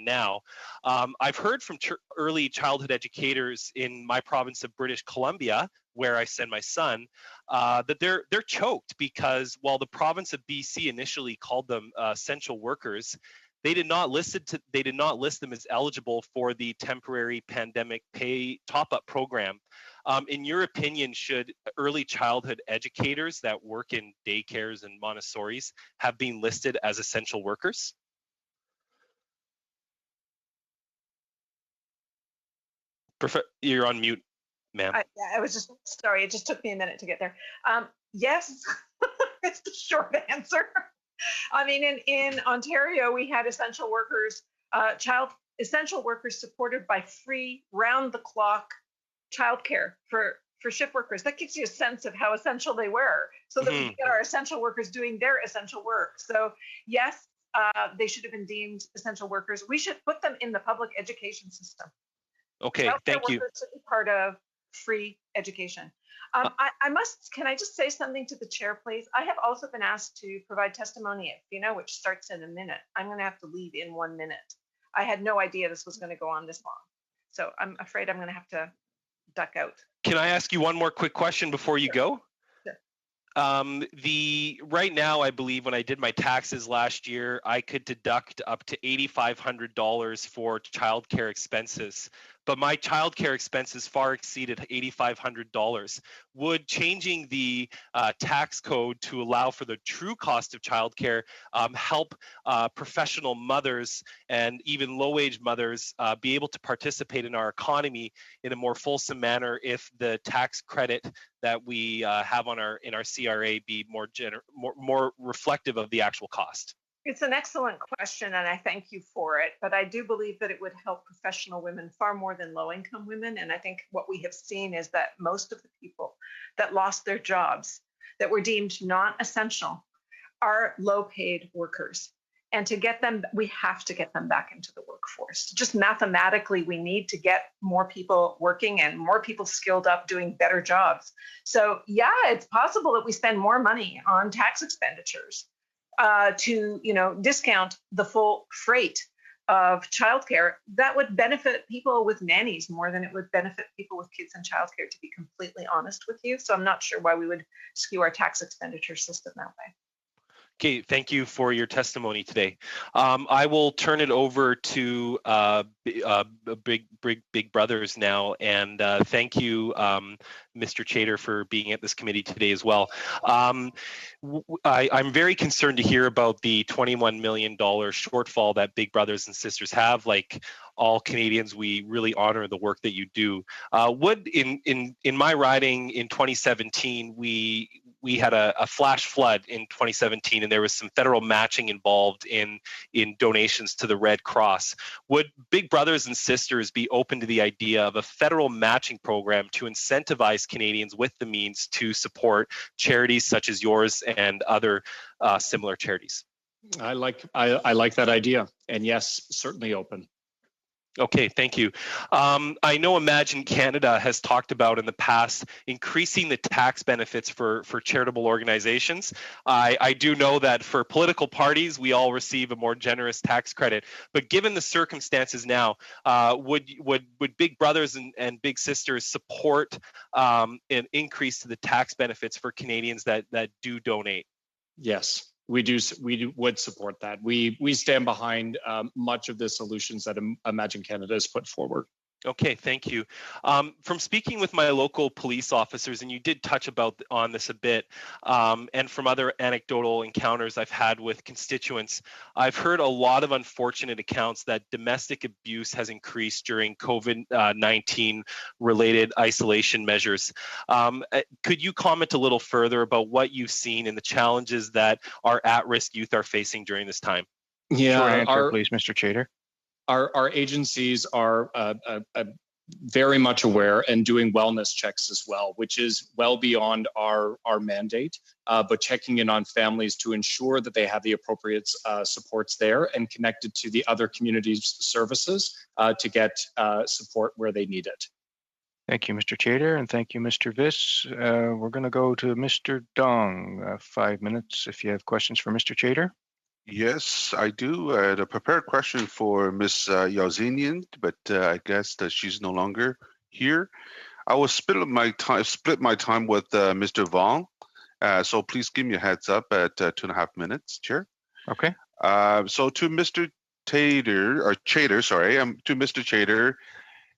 now. I've heard from early childhood educators in my province of British Columbia, where I send my son, that they're choked because while the province of BC initially called them essential workers, they did not list them as eligible for the temporary pandemic pay top-up program. In your opinion, should early childhood educators that work in daycares and Montessoris have been listed as essential workers? You're on mute, ma'am. I was just, sorry, it just took me a minute to get there. Yes, it's the short answer. I mean, in Ontario, we had essential workers, essential workers supported by free round-the-clock childcare for shift workers. That gives you a sense of how essential they were, so that we get our essential workers doing their essential work. So yes, they should have been deemed essential workers. We should put them in the public education system. Okay, thank you. Should be part of free education. Can I just say something to the chair, please? I have also been asked to provide testimony at FINA, which starts in a minute. I'm going to have to leave in 1 minute. I had no idea this was going to go on this long. So I'm afraid I'm going to have to duck out. Can I ask you one more quick question before you go? Right now, I believe when I did my taxes last year, I could deduct up to $8,500 for childcare expenses, but my childcare expenses far exceeded $8,500. Would changing the tax code to allow for the true cost of childcare help professional mothers and even low-wage mothers be able to participate in our economy in a more fulsome manner if the tax credit that we have in our CRA be more reflective of the actual cost? It's an excellent question, and I thank you for it. But I do believe that it would help professional women far more than low-income women. And I think what we have seen is that most of the people that lost their jobs, that were deemed non-essential, are low-paid workers. And to get them, we have to get them back into the workforce. Just mathematically, we need to get more people working and more people skilled up doing better jobs. So yeah, it's possible that we spend more money on tax expenditures to discount the full freight of childcare. That would benefit people with nannies more than it would benefit people with kids in childcare, to be completely honest with you. So I'm not sure why we would skew our tax expenditure system that way. Okay, thank you for your testimony today. I will turn it over to Big Brothers now, and thank you, Mr. Chater, for being at this committee today as well. I'm very concerned to hear about the $21 million shortfall that Big Brothers and Sisters have. Like all Canadians, we really honor the work that you do. In my riding in 2017, we had a flash flood in 2017, and there was some federal matching involved in donations to the Red Cross. Would Big Brothers and Sisters be open to the idea of a federal matching program to incentivize Canadians with the means to support charities such as yours and other similar charities? I like that idea, and yes, certainly open. Okay, thank you. I know Imagine Canada has talked about in the past increasing the tax benefits for charitable organizations. I do know that for political parties, we all receive a more generous tax credit. But given the circumstances now, would Big Brothers and Big Sisters support an increase to the tax benefits for Canadians that do donate? Yes. We would support that. We stand behind much of the solutions that Imagine Canada has put forward. Okay, thank you. From speaking with my local police officers, and you did touch on this a bit, and from other anecdotal encounters I've had with constituents, I've heard a lot of unfortunate accounts that domestic abuse has increased during COVID-19 related isolation measures. Could you comment a little further about what you've seen and the challenges that our at-risk youth are facing during this time? Yeah, short answer, please, Mr. Chater. Our agencies are very much aware and doing wellness checks as well, which is well beyond our mandate, but checking in on families to ensure that they have the appropriate supports there and connected to the other community services to get support where they need it. Thank you, Mr. Chater, and thank you, Mr. Viss. We're going to go to Mr. Dong. 5 minutes if you have questions for Mr. Chater. Yes, I do. I had a prepared question for Ms. Yazinian, but I guess that she's no longer here. I will split my time with Mr. Vong, so please give me a heads up at 2.5 minutes, Chair. Okay. So to Mr. Chater, to Mr. Chater,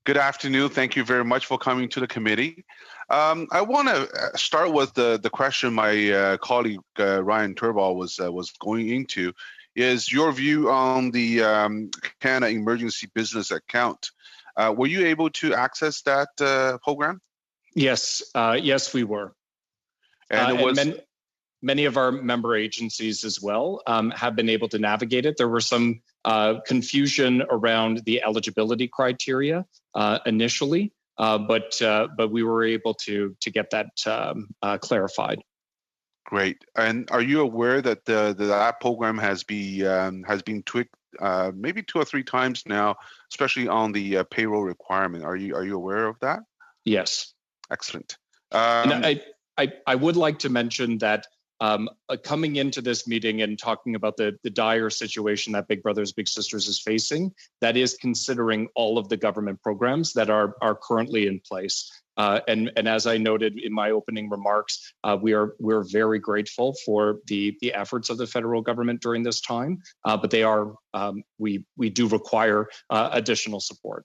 good afternoon. Thank you very much for coming to the committee. I want to start with the question my colleague Ryan Turball was going into, is your view on the Canada Emergency Business Account. Were you able to access that program? Yes, yes, we were. And it was many of our member agencies as well have been able to navigate it. There were some confusion around the eligibility criteria initially, but we were able to get that clarified. Great. And are you aware that that program has been tweaked maybe 2 or 3 times now, especially on the payroll requirement? Are you aware of that? Yes. Excellent. And I would like to mention that coming into this meeting and talking about the dire situation that Big Brothers Big Sisters is facing, that is considering all of the government programs that are currently in place. And as I noted in my opening remarks, we're very grateful for the efforts of the federal government during this time, but we do require additional support.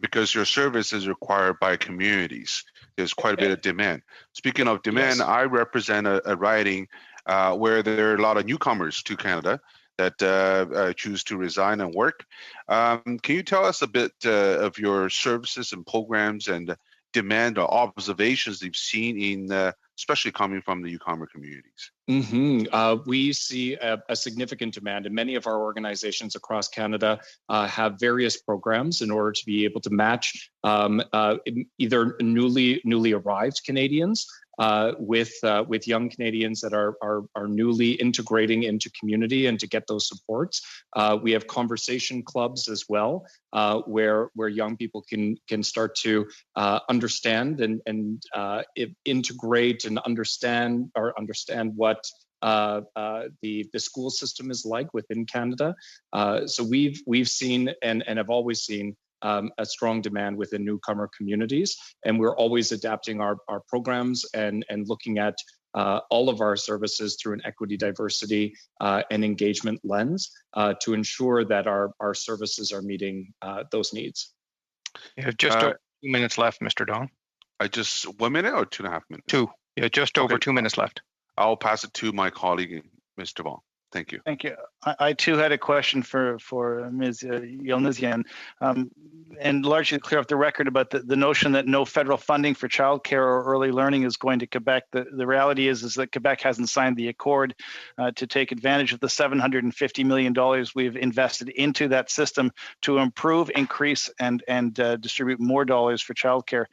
Because your service is required by communities. There's quite a bit of demand. Speaking of demand, yes. I represent a riding where there are a lot of newcomers to Canada that choose to reside and work. Can you tell us a bit of your services and programs and demand or observations you've seen in, especially coming from the newcomer communities? Mm-hmm. We see a significant demand, and many of our organizations across Canada have various programs in order to be able to match either newly arrived Canadians with young Canadians that are newly integrating into community and to get those supports. We have conversation clubs as well, where young people can start to understand and integrate and understand what the school system is like within Canada. So we've seen and have always seen a strong demand within newcomer communities, and we're always adapting our programs and looking at all of our services through an equity, diversity, and engagement lens to ensure that our services are meeting those needs. You have just over 2 minutes left, Mr. Dong. 1 minute or 2.5 minutes? 2. Yeah, just over 2 minutes left. I'll pass it to my colleague, Mr. Vong. Thank you. Thank you. I too had a question for Ms. Yelnizyan, and largely to clear up the record about the notion that no federal funding for childcare or early learning is going to Quebec. The reality is that Quebec hasn't signed the accord to take advantage of the $750 million we've invested into that system to improve, increase, and distribute more dollars for childcare.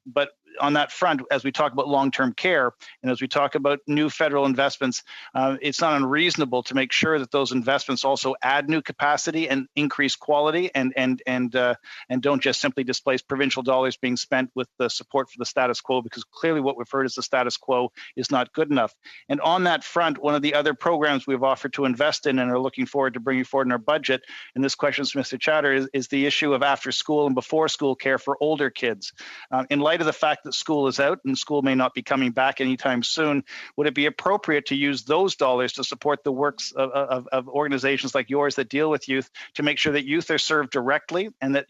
But on that front, as we talk about long-term care and as we talk about new federal investments, it's not unreasonable to make sure that those investments also add new capacity and increase quality, and don't just simply displace provincial dollars being spent with the support for the status quo, because clearly what we've heard is the status quo is not good enough. And on that front, one of the other programs we've offered to invest in and are looking forward to bringing forward in our budget, and this question is to Mr. Chatter, is the issue of after school and before school care for older kids. In light of the fact that school is out and school may not be coming back anytime soon, would it be appropriate to use those dollars to support the works of organizations like yours that deal with youth, to make sure that youth are served directly and that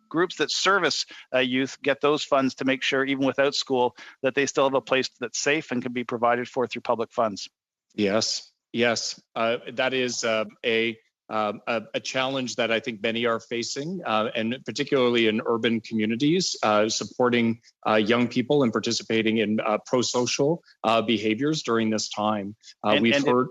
groups that service youth get those funds to make sure, even without school, that they still have a place that's safe and can be provided for through public funds? Yes, that is a challenge that I think many are facing, and particularly in urban communities, supporting young people and participating in pro-social behaviors during this time. We've heard.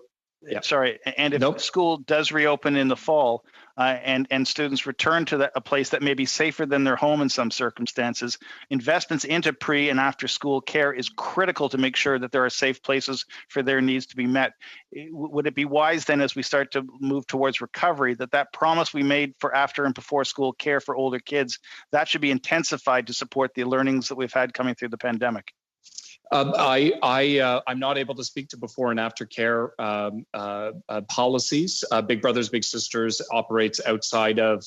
Yeah. Sorry, and if school does reopen in the fall, and students return to a place that may be safer than their home in some circumstances, investments into pre and after school care is critical to make sure that there are safe places for their needs to be met. Would it be wise then, as we start to move towards recovery, that promise we made for after and before school care for older kids, that should be intensified to support the learnings that we've had coming through the pandemic? I'm not able to speak to before and after care policies. Big Brothers Big Sisters operates outside of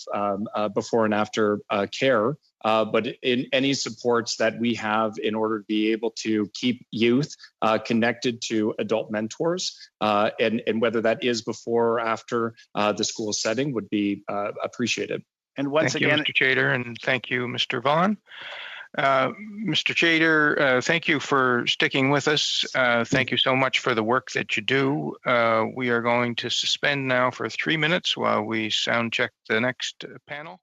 before and after care, but in any supports that we have in order to be able to keep youth connected to adult mentors, and whether that is before or after the school setting, would be appreciated. And once again, again, Mr. Chater, and thank you, Mr. Vaughan. Mr. Chater, thank you for sticking with us. Thank you so much for the work that you do. We are going to suspend now for 3 minutes while we sound check the next panel.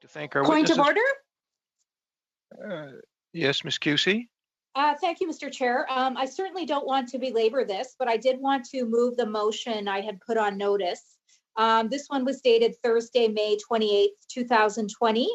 To thank our Point witnesses. of order? Yes, Ms. Cusey. Thank you, Mr. Chair. I certainly don't want to belabor this, but I did want to move the motion I had put on notice. This one was dated Thursday, May 28th, 2020.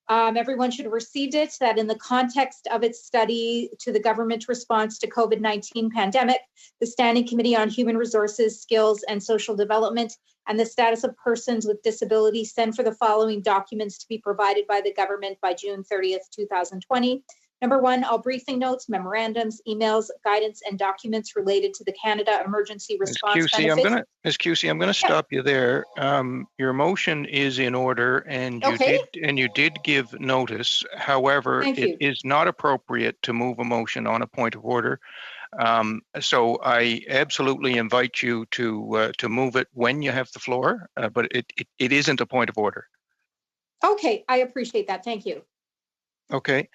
Everyone should have received it, that in the context of its study to the government response to COVID-19 pandemic, the Standing Committee on Human Resources, Skills and Social Development and the Status of Persons with Disabilities send for the following documents to be provided by the government by June 30th, 2020. Number one, all briefing notes, memorandums, emails, guidance, and documents related to the Canada Emergency Response Benefits. Ms. Cusey, I'm going to stop you there. Your motion is in order, and you did give notice. However, it is not appropriate to move a motion on a point of order. So I absolutely invite you to move it when you have the floor, but it isn't a point of order. Okay, I appreciate that. Thank you. Okay.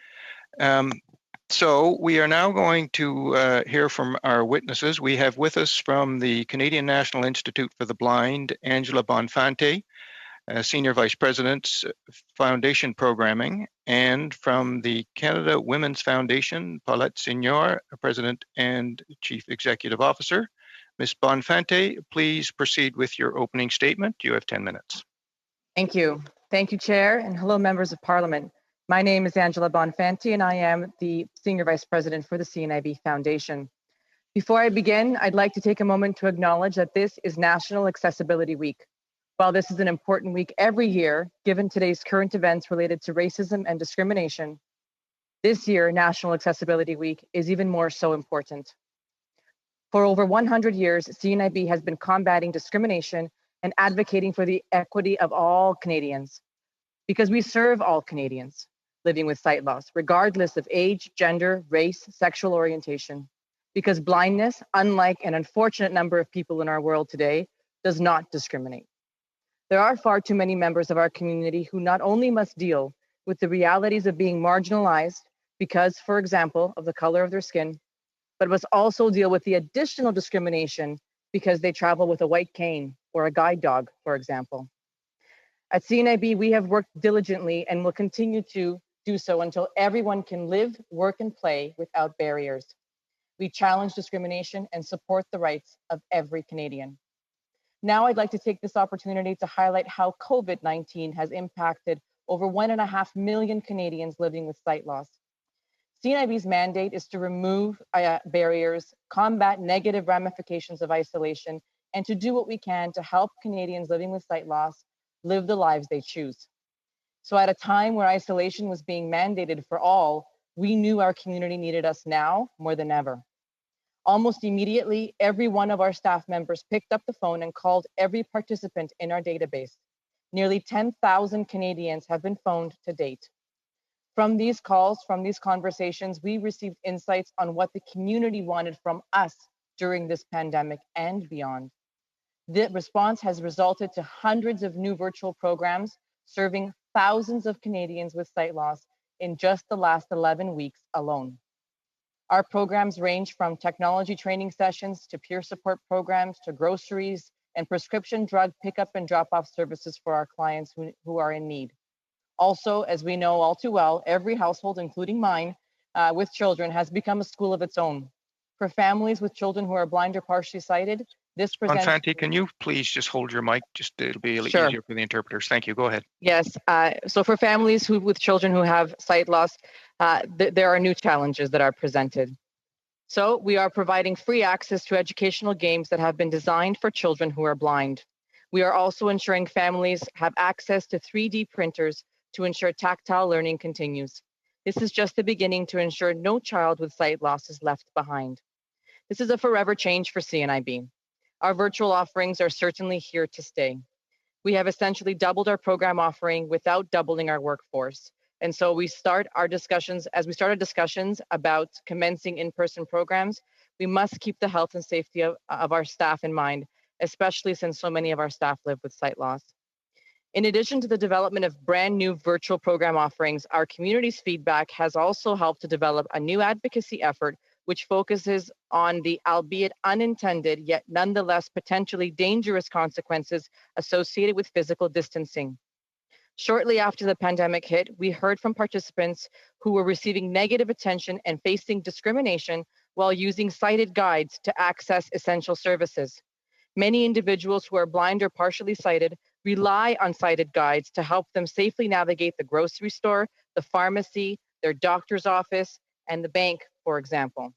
So we are now going to hear from our witnesses. We have with us from the Canadian National Institute for the Blind, Angela Bonfante, Senior Vice President, Foundation Programming, and from the Canada Women's Foundation, Paulette Signor, President and Chief Executive Officer. Ms. Bonfante, please proceed with your opening statement. You have 10 minutes. Thank you. Thank you, Chair, and hello, members of Parliament. My name is Angela Bonfanti, and I am the Senior Vice President for the CNIB Foundation. Before I begin, I'd like to take a moment to acknowledge that this is National Accessibility Week. While this is an important week every year, given today's current events related to racism and discrimination, this year, National Accessibility Week is even more so important. For over 100 years, CNIB has been combating discrimination and advocating for the equity of all Canadians, because we serve all Canadians living with sight loss, regardless of age, gender, race, sexual orientation. Because blindness, unlike an unfortunate number of people in our world today, does not discriminate. There are far too many members of our community who not only must deal with the realities of being marginalized because, for example, of the color of their skin, but must also deal with the additional discrimination because they travel with a white cane or a guide dog, for example. At CNIB, we have worked diligently and will continue to do so until everyone can live, work, and play without barriers. We challenge discrimination and support the rights of every Canadian. Now I'd like to take this opportunity to highlight how COVID-19 has impacted over 1.5 million Canadians living with sight loss. CNIB's mandate is to remove barriers, combat negative ramifications of isolation, and to do what we can to help Canadians living with sight loss live the lives they choose. So at a time where isolation was being mandated for all, we knew our community needed us now more than ever. Almost immediately, every one of our staff members picked up the phone and called every participant in our database. Nearly 10,000 Canadians have been phoned to date. From these calls, from these conversations, we received insights on what the community wanted from us during this pandemic and beyond. The response has resulted to hundreds of new virtual programs serving thousands of Canadians with sight loss in just the last 11 weeks alone. Our programs range from technology training sessions to peer support programs to groceries and prescription drug pickup and drop-off services for our clients who are in need. Also, as we know all too well, every household, including mine, with children has become a school of its own. For families with children who are blind or partially sighted, this presents— Bonfanti, can you please just hold your mic? It'll be easier for the interpreters. Thank you. Go ahead. Yes. So for families with children who have sight loss, there are new challenges that are presented. So we are providing free access to educational games that have been designed for children who are blind. We are also ensuring families have access to 3D printers to ensure tactile learning continues. This is just the beginning to ensure no child with sight loss is left behind. This is a forever change for CNIB. Our virtual offerings are certainly here to stay. We have essentially doubled our program offering without doubling our workforce. And so we start our discussions, as we started discussions about commencing in-person programs, we must keep the health and safety of our staff in mind, especially since so many of our staff live with sight loss. In addition to the development of brand new virtual program offerings, our community's feedback has also helped to develop a new advocacy effort which focuses on the albeit unintended yet nonetheless potentially dangerous consequences associated with physical distancing. Shortly after the pandemic hit, we heard from participants who were receiving negative attention and facing discrimination while using sighted guides to access essential services. Many individuals who are blind or partially sighted rely on sighted guides to help them safely navigate the grocery store, the pharmacy, their doctor's office, and the bank, for example.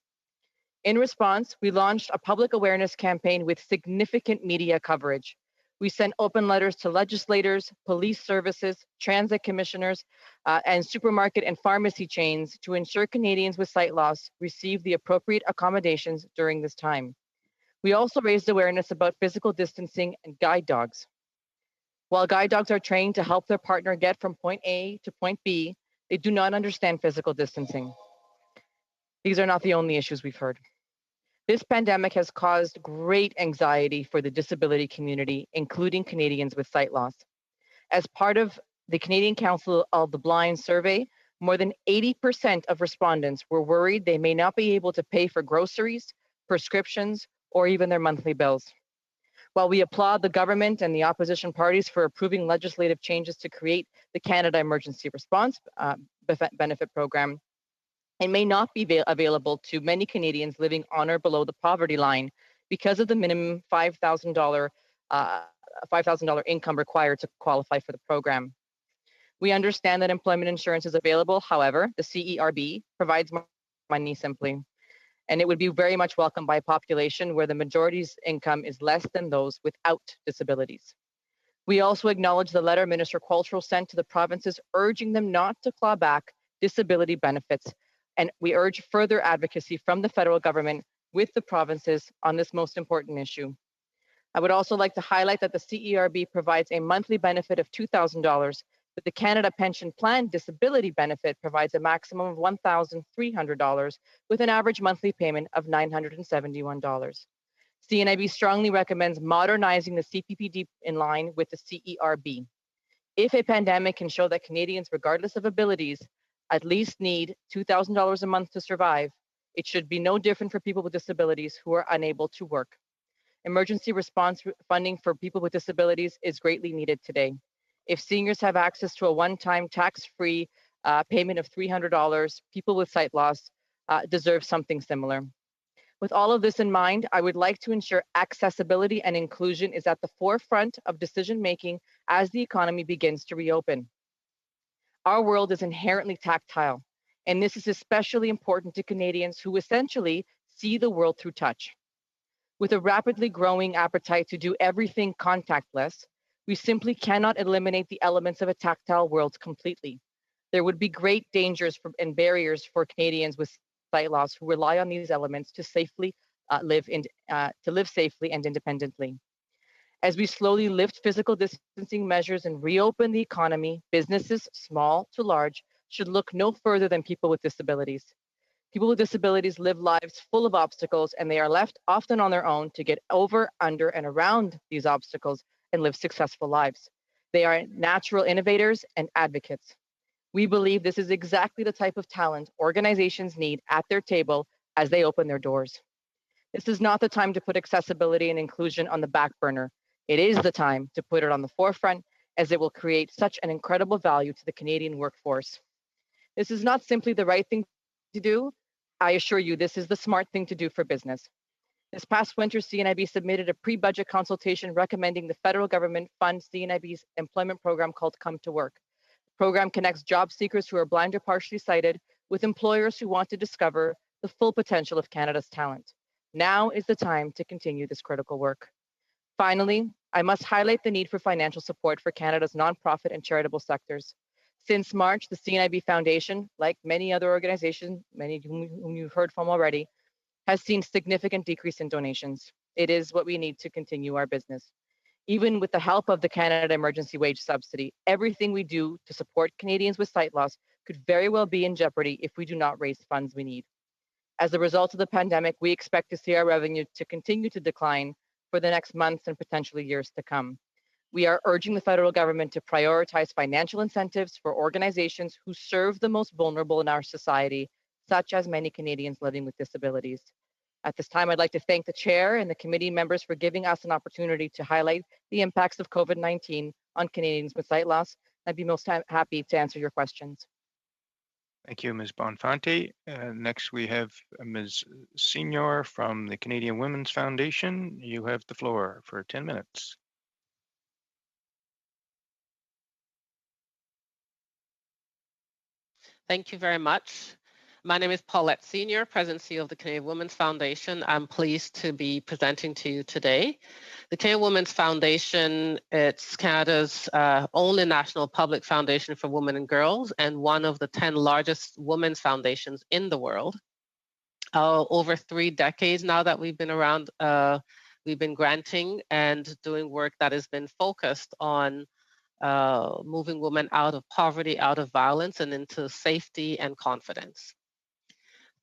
In response, we launched a public awareness campaign with significant media coverage. We sent open letters to legislators, police services, transit commissioners, and supermarket and pharmacy chains to ensure Canadians with sight loss receive the appropriate accommodations during this time. We also raised awareness about physical distancing and guide dogs. While guide dogs are trained to help their partner get from point A to point B, they do not understand physical distancing. These are not the only issues we've heard. This pandemic has caused great anxiety for the disability community, including Canadians with sight loss. As part of the Canadian Council of the Blind survey, more than 80% of respondents were worried they may not be able to pay for groceries, prescriptions, or even their monthly bills. While we applaud the government and the opposition parties for approving legislative changes to create the Canada Emergency Response Benefit Program, it may not be available to many Canadians living on or below the poverty line because of the minimum $5,000 income required to qualify for the program. We understand that employment insurance is available. However, the CERB provides more money simply, and it would be very much welcomed by a population where the majority's income is less than those without disabilities. We also acknowledge the letter Minister Qualtrough sent to the provinces urging them not to claw back disability benefits, and we urge further advocacy from the federal government with the provinces on this most important issue. I would also like to highlight that the CERB provides a monthly benefit of $2,000, but the Canada Pension Plan disability benefit provides a maximum of $1,300 with an average monthly payment of $971. CNIB strongly recommends modernizing the CPPD in line with the CERB. If a pandemic can show that Canadians, regardless of abilities, at least need $2,000 a month to survive, it should be no different for people with disabilities who are unable to work. Emergency response funding for people with disabilities is greatly needed today. If seniors have access to a one-time tax-free payment of $300, people with sight loss deserve something similar. With all of this in mind, I would like to ensure accessibility and inclusion is at the forefront of decision-making as the economy begins to reopen. Our world is inherently tactile, and this is especially important to Canadians who essentially see the world through touch. With a rapidly growing appetite to do everything contactless, we simply cannot eliminate the elements of a tactile world completely. There would be great dangers and barriers for Canadians with sight loss who rely on these elements to safely live safely and independently. As we slowly lift physical distancing measures and reopen the economy, businesses, small to large, should look no further than people with disabilities. People with disabilities live lives full of obstacles, and they are left often on their own to get over, under, and around these obstacles and live successful lives. They are natural innovators and advocates. We believe this is exactly the type of talent organizations need at their table as they open their doors. This is not the time to put accessibility and inclusion on the back burner. It is the time to put it on the forefront, as it will create such an incredible value to the Canadian workforce. This is not simply the right thing to do. I assure you, this is the smart thing to do for business. This past winter, CNIB submitted a pre-budget consultation recommending the federal government fund CNIB's employment program called Come to Work. The program connects job seekers who are blind or partially sighted with employers who want to discover the full potential of Canada's talent. Now is the time to continue this critical work. Finally, I must highlight the need for financial support for Canada's nonprofit and charitable sectors. Since March, the CNIB Foundation, like many other organizations, many whom you've heard from already, has seen significant decrease in donations. It is what we need to continue our business. Even with the help of the Canada Emergency Wage Subsidy, everything we do to support Canadians with sight loss could very well be in jeopardy if we do not raise funds we need. As a result of the pandemic, we expect to see our revenue to continue to decline for the next months and potentially years to come. We are urging the federal government to prioritize financial incentives for organizations who serve the most vulnerable in our society, such as many Canadians living with disabilities. At this time, I'd like to thank the chair and the committee members for giving us an opportunity to highlight the impacts of COVID-19 on Canadians with sight loss. I'd be most happy to answer your questions. Thank you, Ms. Bonfanti. Next, we have Ms. Senior from the Canadian Women's Foundation. You have the floor for 10 minutes. Thank you very much. My name is Paulette Senior, President and CEO of the Canadian Women's Foundation. I'm pleased to be presenting to you today. The Canadian Women's Foundation, it's Canada's only national public foundation for women and girls, and one of the 10 largest women's foundations in the world. Over 3 decades now that we've been around, we've been granting and doing work that has been focused on moving women out of poverty, out of violence, and into safety and confidence.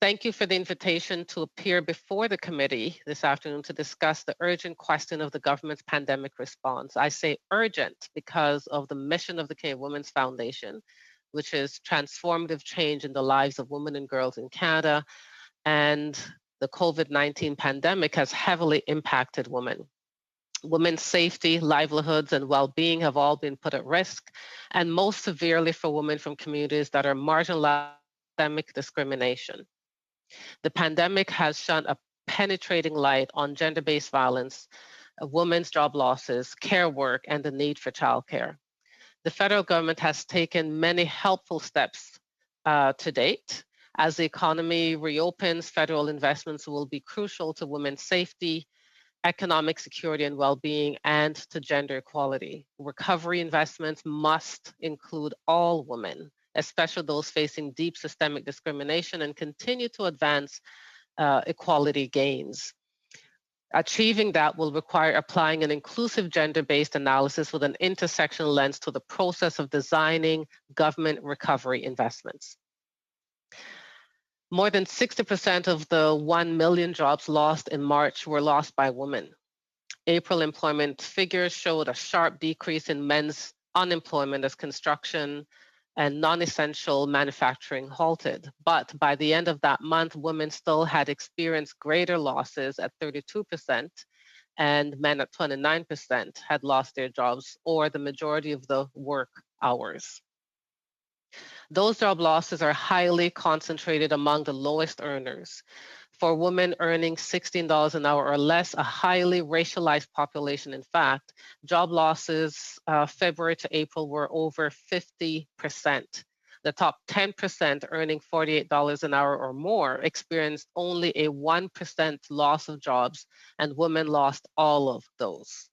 Thank you for the invitation to appear before the committee this afternoon to discuss the urgent question of the government's pandemic response. I say urgent because of the mission of the Canadian Women's Foundation, which is transformative change in the lives of women and girls in Canada, and the COVID-19 pandemic has heavily impacted women. Women's safety, livelihoods, and well-being have all been put at risk, and most severely for women from communities that are marginalized by systemic discrimination. The pandemic has shone a penetrating light on gender-based violence, women's job losses, care work, and the need for childcare. The federal government has taken many helpful steps to date. As the economy reopens, federal investments will be crucial to women's safety, economic security and well-being, and to gender equality. Recovery investments must include all women, especially those facing deep systemic discrimination, and continue to advance equality gains. Achieving that will require applying an inclusive gender-based analysis with an intersectional lens to the process of designing government recovery investments. More than 60% of the 1 million jobs lost in March were lost by women. April employment figures showed a sharp decrease in men's unemployment as construction and non-essential manufacturing halted. But by the end of that month, women still had experienced greater losses at 32%, and men at 29% had lost their jobs or the majority of the work hours. Those job losses are highly concentrated among the lowest earners. For women earning $16 an hour or less, a highly racialized population, in fact, job losses February to April were over 50%. The top 10% earning $48 an hour or more experienced only a 1% loss of jobs, and women lost all of those.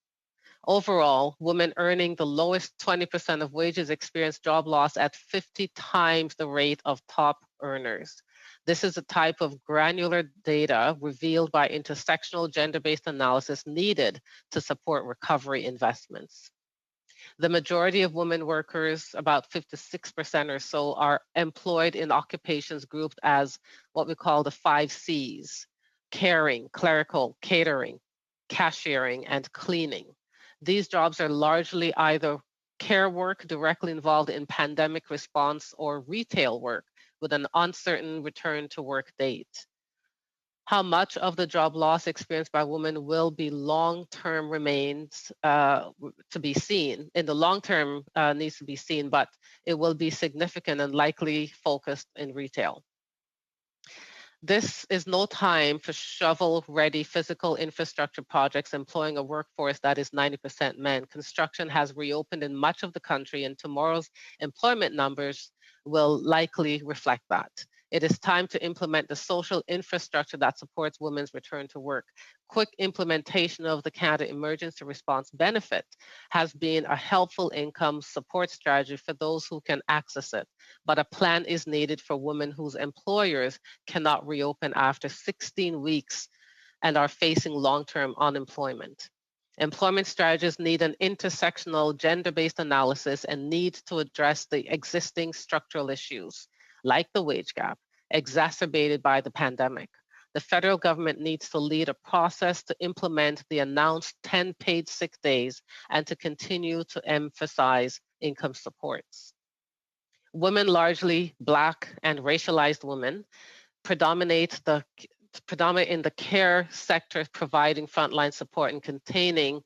Overall, women earning the lowest 20% of wages experienced job loss at 50 times the rate of top earners. This is a type of granular data revealed by intersectional gender-based analysis needed to support recovery investments. The majority of women workers, about 56% or so, are employed in occupations grouped as what we call the 5 C's: caring, clerical, catering, cashiering, and cleaning. These jobs are largely either care work directly involved in pandemic response or retail work with an uncertain return to work date. How much of the job loss experienced by women will be long-term remains to be seen. In the long term needs to be seen, but it will be significant and likely focused in retail. This is no time for shovel-ready physical infrastructure projects employing a workforce that is 90% men. Construction has reopened in much of the country, and tomorrow's employment numbers will likely reflect that. It is time to implement the social infrastructure that supports women's return to work. Quick implementation of the Canada Emergency Response Benefit has been a helpful income support strategy for those who can access it, but a plan is needed for women whose employers cannot reopen after 16 weeks and are facing long-term unemployment. Employment strategies need an intersectional gender-based analysis and need to address the existing structural issues, like the wage gap, exacerbated by the pandemic. The federal government needs to lead a process to implement the announced 10 paid sick days and to continue to emphasize income supports. Women, largely Black and racialized women, predominate in the care sector, providing frontline support and containing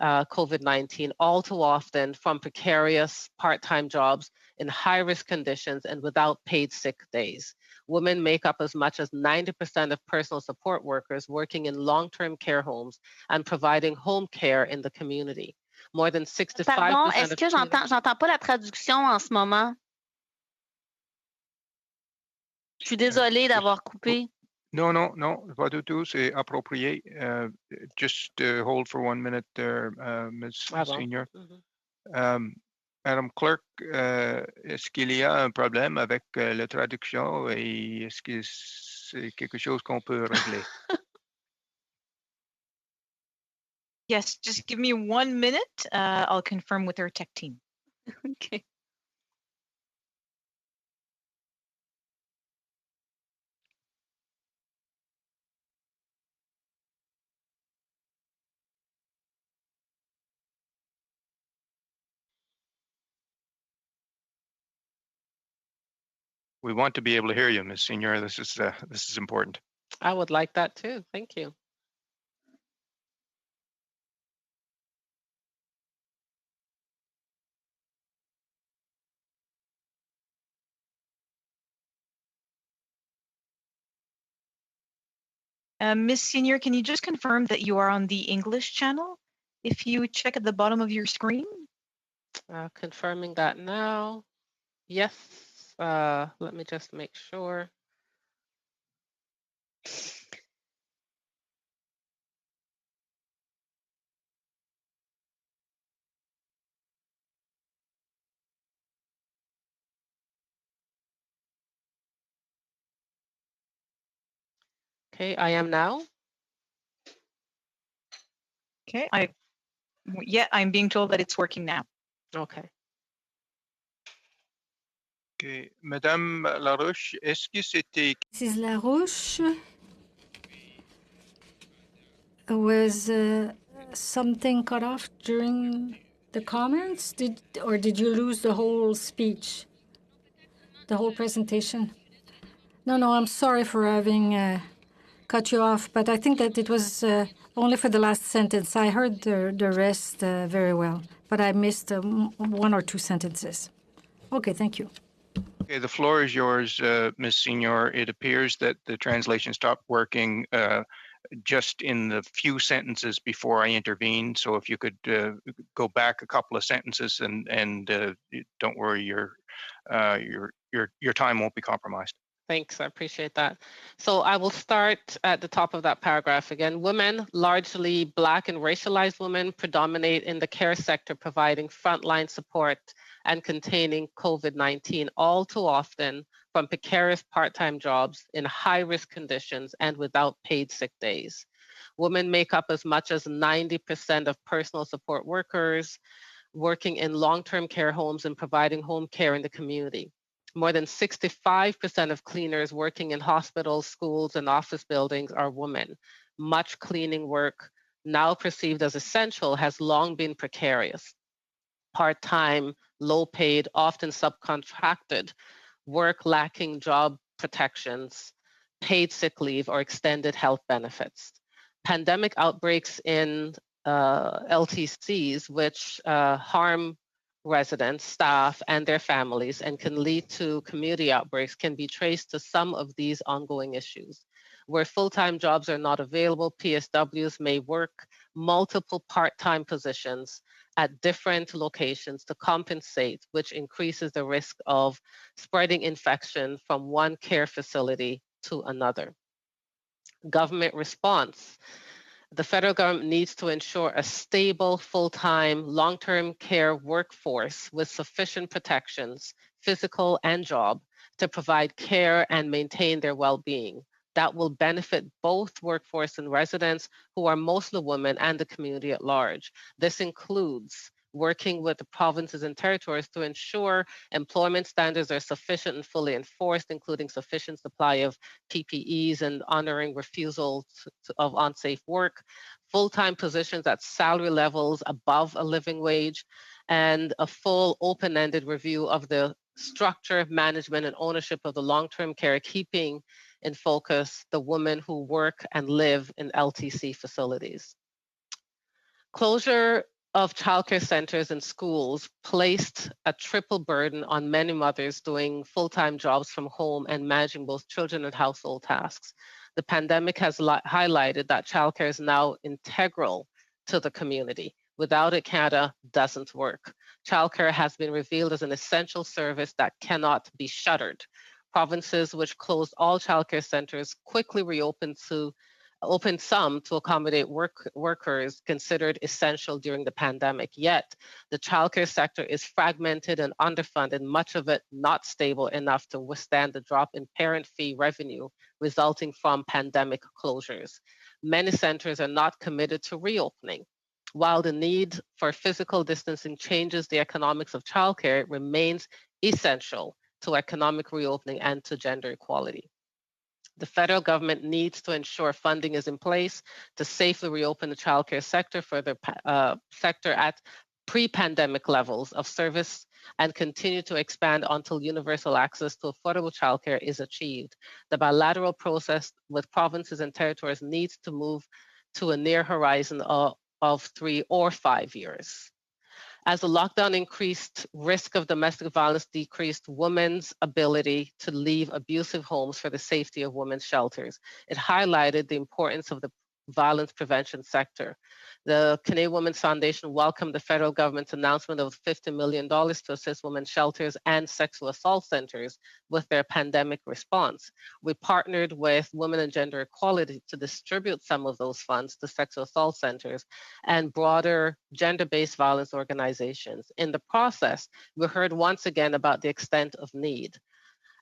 COVID-19, all too often from precarious part-time jobs in high-risk conditions and without paid sick days. Women make up as much as 90% of personal support workers working in long-term care homes and providing home care in the community. More than 65%. Pardon, est-ce que j'entends pas la traduction en ce moment? Je suis désolée d'avoir coupé. No, pas du tout. C'est approprié. Just hold for 1 minute there, Ms. Senior. Madame Clerk, est-ce qu'il y a un problème avec la traduction et est-ce que c'est quelque chose qu'on peut régler? Yes, just give me 1 minute. I'll confirm with our tech team. Okay. We want to be able to hear you, Ms. Senior. This is important. I would like that too. Thank you. Ms. Senior, can you just confirm that you are on the English channel? If you check at the bottom of your screen. Confirming that now. Yes. Let me just make sure. Okay, I am now. Okay, I'm being told that it's working now. Okay. Okay, Madame Larouche, est-ce que c'était... Mrs. Larouche, was something cut off during the comments? Did you lose the whole speech, the whole presentation? No, I'm sorry for having cut you off, but I think that it was only for the last sentence. I heard the rest very well, but I missed 1 or 2 sentences. Okay, thank you. Okay, the floor is yours, Ms. Senior. It appears that the translation stopped working just in the few sentences before I intervened. So if you could go back a couple of sentences and don't worry, your time won't be compromised. Thanks, I appreciate that. So I will start at the top of that paragraph again. Women, largely Black and racialized women, predominate in the care sector, providing frontline support and containing COVID-19, all too often from precarious part-time jobs in high-risk conditions and without paid sick days. Women make up as much as 90% of personal support workers working in long-term care homes and providing home care in the community. More than 65% of cleaners working in hospitals, schools, and office buildings are women. Much cleaning work, now perceived as essential, has long been precarious. Part-time, low-paid, often subcontracted work lacking job protections, paid sick leave, or extended health benefits. Pandemic outbreaks in LTCs, which harm residents, staff, and their families, and can lead to community outbreaks, can be traced to some of these ongoing issues. Where full-time jobs are not available, PSWs may work multiple part-time positions at different locations to compensate, which increases the risk of spreading infection from one care facility to another. Government response. The federal government needs to ensure a stable, full-time, long-term care workforce with sufficient protections, physical and job, to provide care and maintain their well-being. That will benefit both workforce and residents, who are mostly women, and the community at large. This includes working with the provinces and territories to ensure employment standards are sufficient and fully enforced, including sufficient supply of PPEs and honoring refusal of unsafe work, full-time positions at salary levels above a living wage, and a full open-ended review of the structure, management, and ownership of the long-term care, keeping in focus the women who work and live in LTC facilities. Closure of childcare centers and schools placed a triple burden on many mothers doing full-time jobs from home and managing both children and household tasks. The pandemic has highlighted that childcare is now integral to the community. Without it, Canada doesn't work. Childcare has been revealed as an essential service that cannot be shuttered. Provinces which closed all childcare centers quickly reopened some to accommodate workers considered essential during the pandemic. Yet, the childcare sector is fragmented and underfunded, much of it not stable enough to withstand the drop in parent fee revenue resulting from pandemic closures. Many centers are not committed to reopening. While the need for physical distancing changes the economics of childcare, it remains essential to economic reopening and to gender equality. The federal government needs to ensure funding is in place to safely reopen the childcare sector for the sector at pre-pandemic levels of service and continue to expand until universal access to affordable childcare is achieved. The bilateral process with provinces and territories needs to move to a near horizon of 3 or 5 years. As the lockdown increased, risk of domestic violence decreased women's ability to leave abusive homes for the safety of women's shelters. It highlighted the importance of the violence prevention sector. The Canadian Women's Foundation welcomed the federal government's announcement of $50 million to assist women's shelters and sexual assault centers with their pandemic response. We partnered with Women and Gender Equality to distribute some of those funds to sexual assault centers and broader gender-based violence organizations. In the process, we heard once again about the extent of need.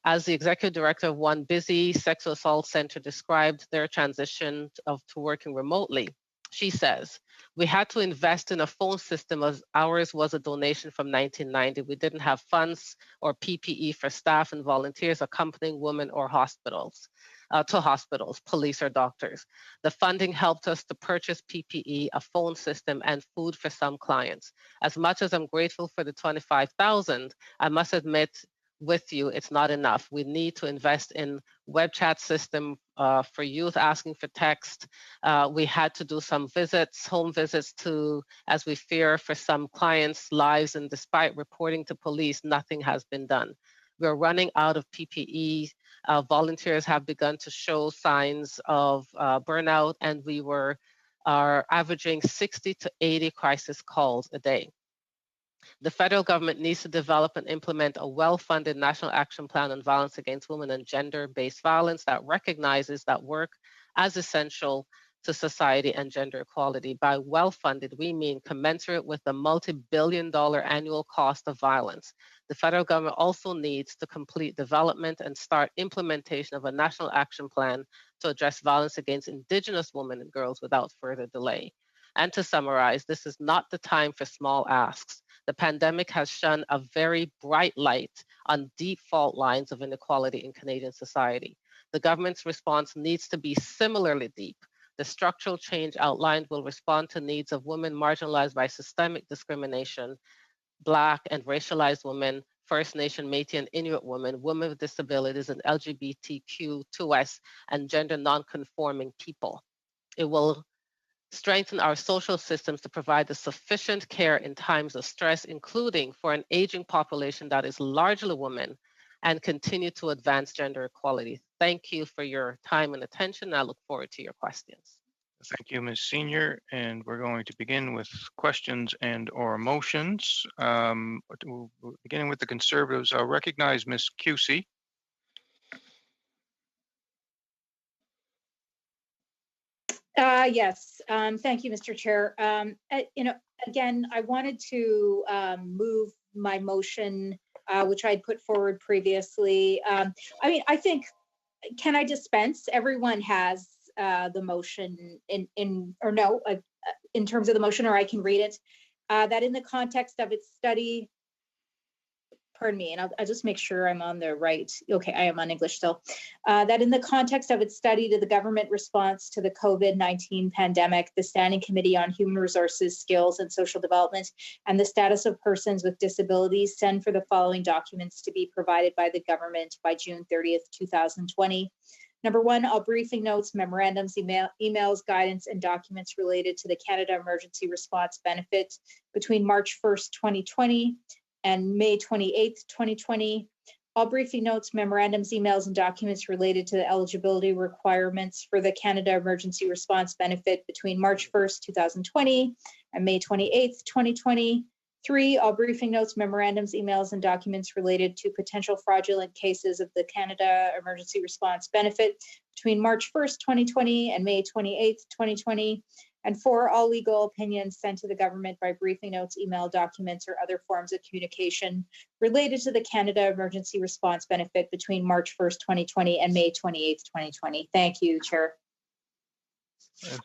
As the executive director of one busy sexual assault center described their transition to working remotely, she says, "We had to invest in a phone system as ours was a donation from 1990. We didn't have funds or PPE for staff and volunteers accompanying women or to hospitals, police or doctors. The funding helped us to purchase PPE, a phone system, and food for some clients. As much as I'm grateful for the $25,000, I must admit with you, it's not enough. We need to invest in web chat system for youth asking for text. We had to do some visits, home visits as we fear for some clients' lives, and despite reporting to police, nothing has been done. We're running out of PPE. Volunteers have begun to show signs of burnout, and we are averaging 60 to 80 crisis calls a day. The federal government needs to develop and implement a well-funded national action plan on violence against women and gender-based violence that recognizes that work as essential to society and gender equality. By well-funded, we mean commensurate with the multi-billion-dollar annual cost of violence. The federal government also needs to complete development and start implementation of a national action plan to address violence against Indigenous women and girls without further delay. And to summarize, this is not the time for small asks. The pandemic has shone a very bright light on deep fault lines of inequality in Canadian society. The government's response needs to be similarly deep. The structural change outlined will respond to needs of women marginalized by systemic discrimination, Black and racialized women, First Nation, Métis and Inuit women, women with disabilities, and LGBTQ2S and gender non-conforming people. It will strengthen our social systems to provide the sufficient care in times of stress, including for an aging population that is largely women, and continue to advance gender equality. Thank you for your time and attention. I look forward to your questions. Thank you, Ms. Senior. And we're going to begin with questions and or motions. Beginning with the Conservatives, I'll recognize Ms. Cusey. Yes, thank you, Mr. Chair. Again, I wanted to move my motion, which I'd put forward previously. I think, can I dispense? Everyone has the motion in terms of the motion, or I can read it, that in the context of its study, pardon me, and I'll just make sure I'm on the right. Okay, I am on English still. That in the context of its study to the government response to the COVID-19 pandemic, the Standing Committee on Human Resources, Skills and Social Development, and the Status of Persons with Disabilities send for the following documents to be provided by the government by June 30th, 2020. Number one, all briefing notes, memorandums, emails, guidance, and documents related to the Canada Emergency Response Benefit between March 1st, 2020 and May 28th, 2020. All briefing notes, memorandums, emails, and documents related to the eligibility requirements for the Canada Emergency Response Benefit between March 1st, 2020 and May 28th, 2020. 3, all briefing notes, memorandums, emails, and documents related to potential fraudulent cases of the Canada Emergency Response Benefit between March 1st, 2020 and May 28th, 2020. And 4, all legal opinions sent to the government by briefing notes, email documents, or other forms of communication related to the Canada Emergency Response Benefit between March 1st, 2020 and May 28th, 2020. Thank you, Chair.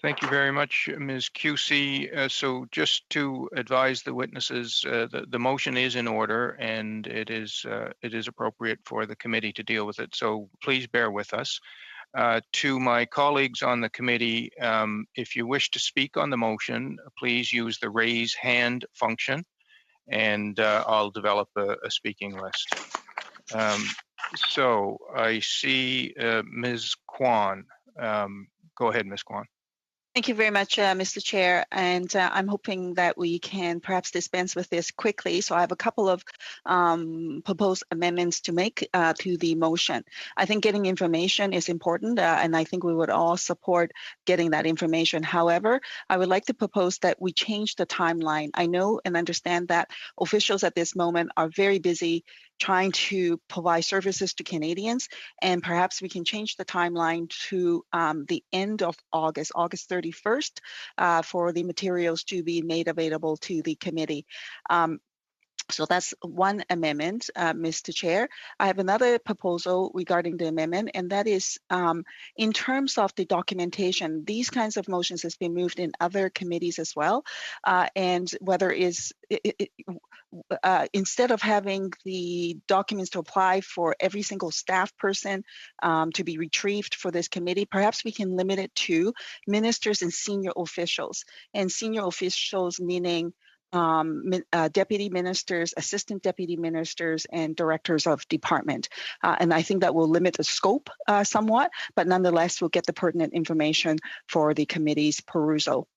Thank you very much, Ms. QC. So just to advise the witnesses, the motion is in order and it is appropriate for the committee to deal with it. So please bear with us. To my colleagues on the committee, if you wish to speak on the motion, please use the raise hand function and I'll develop a speaking list. So I see Ms. Kwan. Go ahead, Ms. Kwan. Thank you very much, Mr. Chair, and I'm hoping that we can perhaps dispense with this quickly. So I have a couple of proposed amendments to make to the motion. I think getting information is important, and I think we would all support getting that information. However, I would like to propose that we change the timeline. I know and understand that officials at this moment are very busy trying to provide services to Canadians, and perhaps we can change the timeline to the end of August, August 31st, for the materials to be made available to the committee. So that's one amendment, Mr. Chair. I have another proposal regarding the amendment, and that is in terms of the documentation, these kinds of motions has been moved in other committees as well, and whether instead of having the documents to apply for every single staff person to be retrieved for this committee, perhaps we can limit it to ministers and senior officials. And senior officials meaning deputy ministers, assistant deputy ministers, and directors of department. And I think that will limit the scope somewhat, but nonetheless, we'll get the pertinent information for the committee's perusal.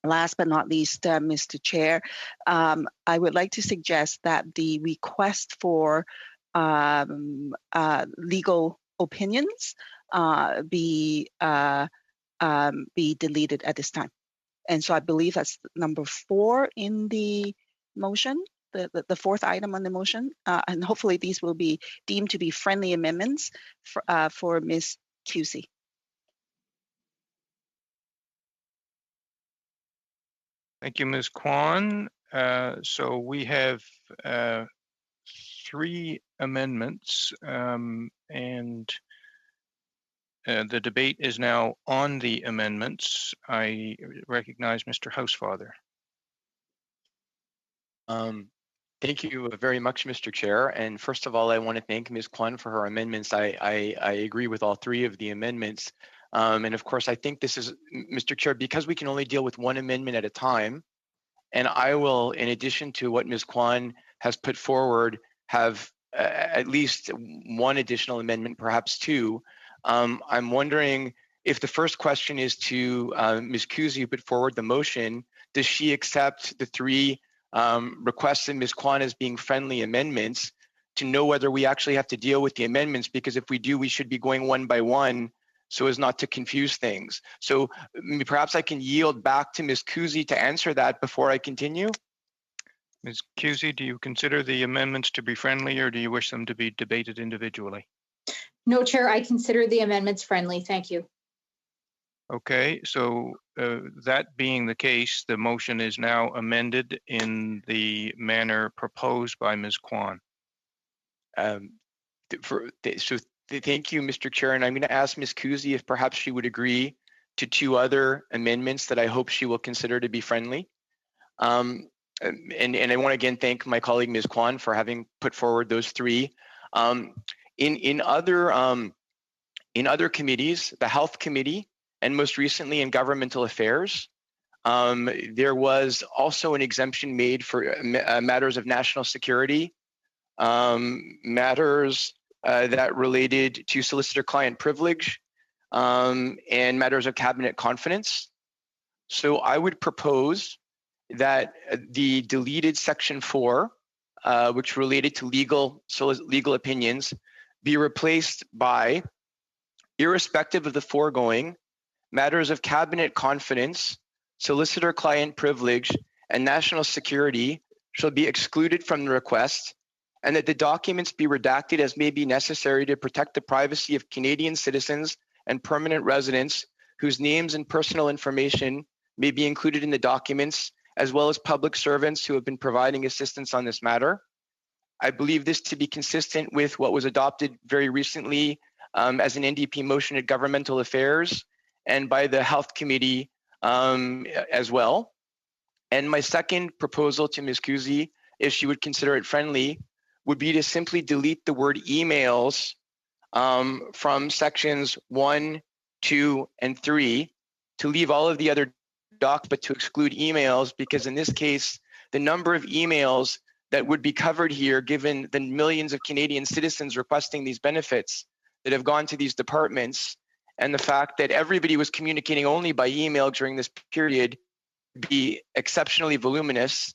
Last but not least, Mr. Chair, I would like to suggest that the request for legal opinions be deleted at this time. And so I believe that's number 4 in the motion, the fourth item on the motion. And hopefully these will be deemed to be friendly amendments for Ms. QC. Thank you, Ms. Kwan. So we have 3 amendments and the debate is now on the amendments. I recognize Mr. Housefather. Thank you very much, Mr. Chair. And first of all, I want to thank Ms. Kwan for her amendments. I agree with all 3 of the amendments. And of course, I think this is, Mr. Chair, because we can only deal with 1 amendment at a time, and I will, in addition to what Ms. Kwan has put forward, have at least 1 additional amendment, perhaps 2. I'm wondering if the first question is to Ms. Kuzi, who put forward the motion, does she accept the 3 requests in Ms. Kwan as being friendly amendments to know whether we actually have to deal with the amendments? Because if we do, we should be going one by one so as not to confuse things. So perhaps I can yield back to Ms. Kuzi to answer that before I continue. Ms. Kuzi, do you consider the amendments to be friendly or do you wish them to be debated individually? No, Chair, I consider the amendments friendly. Thank you. Okay, so that being the case, the motion is now amended in the manner proposed by Ms. Kwan. Thank you, Mr. Chair, and I'm going to ask Ms. Kuzi if perhaps she would agree to 2 other amendments that I hope she will consider to be friendly. And I want to again thank my colleague Ms. Kwan for having put forward those 3. In other committees, the Health Committee, and most recently in Governmental Affairs, there was also an exemption made for matters of national security, matters that related to solicitor-client privilege, and matters of cabinet confidence. So I would propose that the deleted section 4, which related to legal opinions, be replaced by, irrespective of the foregoing, matters of cabinet confidence, solicitor-client privilege, and national security shall be excluded from the request, and that the documents be redacted as may be necessary to protect the privacy of Canadian citizens and permanent residents whose names and personal information may be included in the documents, as well as public servants who have been providing assistance on this matter. I believe this to be consistent with what was adopted very recently as an NDP motion at Governmental Affairs and by the Health Committee as well. And my second proposal to Ms. Kuzi, if she would consider it friendly, would be to simply delete the word emails from sections 1, 2, and 3, to leave all of the other docs, but to exclude emails, because in this case, the number of emails that would be covered here, given the millions of Canadian citizens requesting these benefits that have gone to these departments, and the fact that everybody was communicating only by email during this period, be exceptionally voluminous.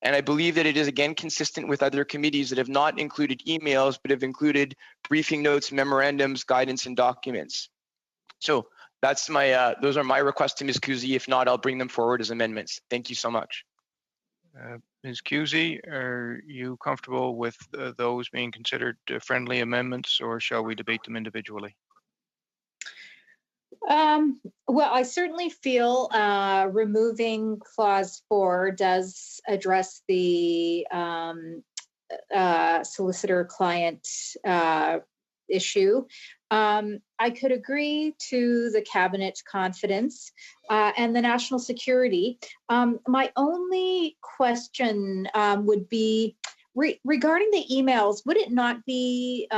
And I believe that it is again consistent with other committees that have not included emails, but have included briefing notes, memorandums, guidance, and documents. So that's my those are my requests to Ms. Kuzi. If not, I'll bring them forward as amendments. Thank you so much. Ms. Kuzi, are you comfortable with those being considered friendly amendments, or shall we debate them individually? Well, I certainly feel removing clause 4 does address the solicitor-client issue. I could agree to the cabinet confidence and the national security. My only question would be regarding the emails. Would it not be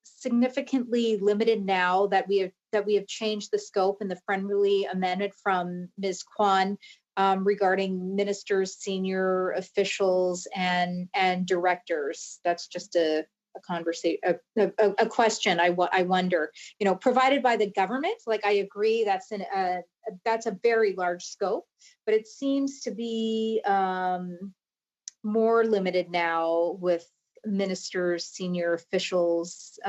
significantly limited now that we have changed the scope in the friendly amendment from Ms. Kwan regarding ministers, senior officials, and directors? That's just a conversation, a question. I wonder, provided by the government. Like, I agree that's a very large scope, but it seems to be more limited now with ministers, senior officials,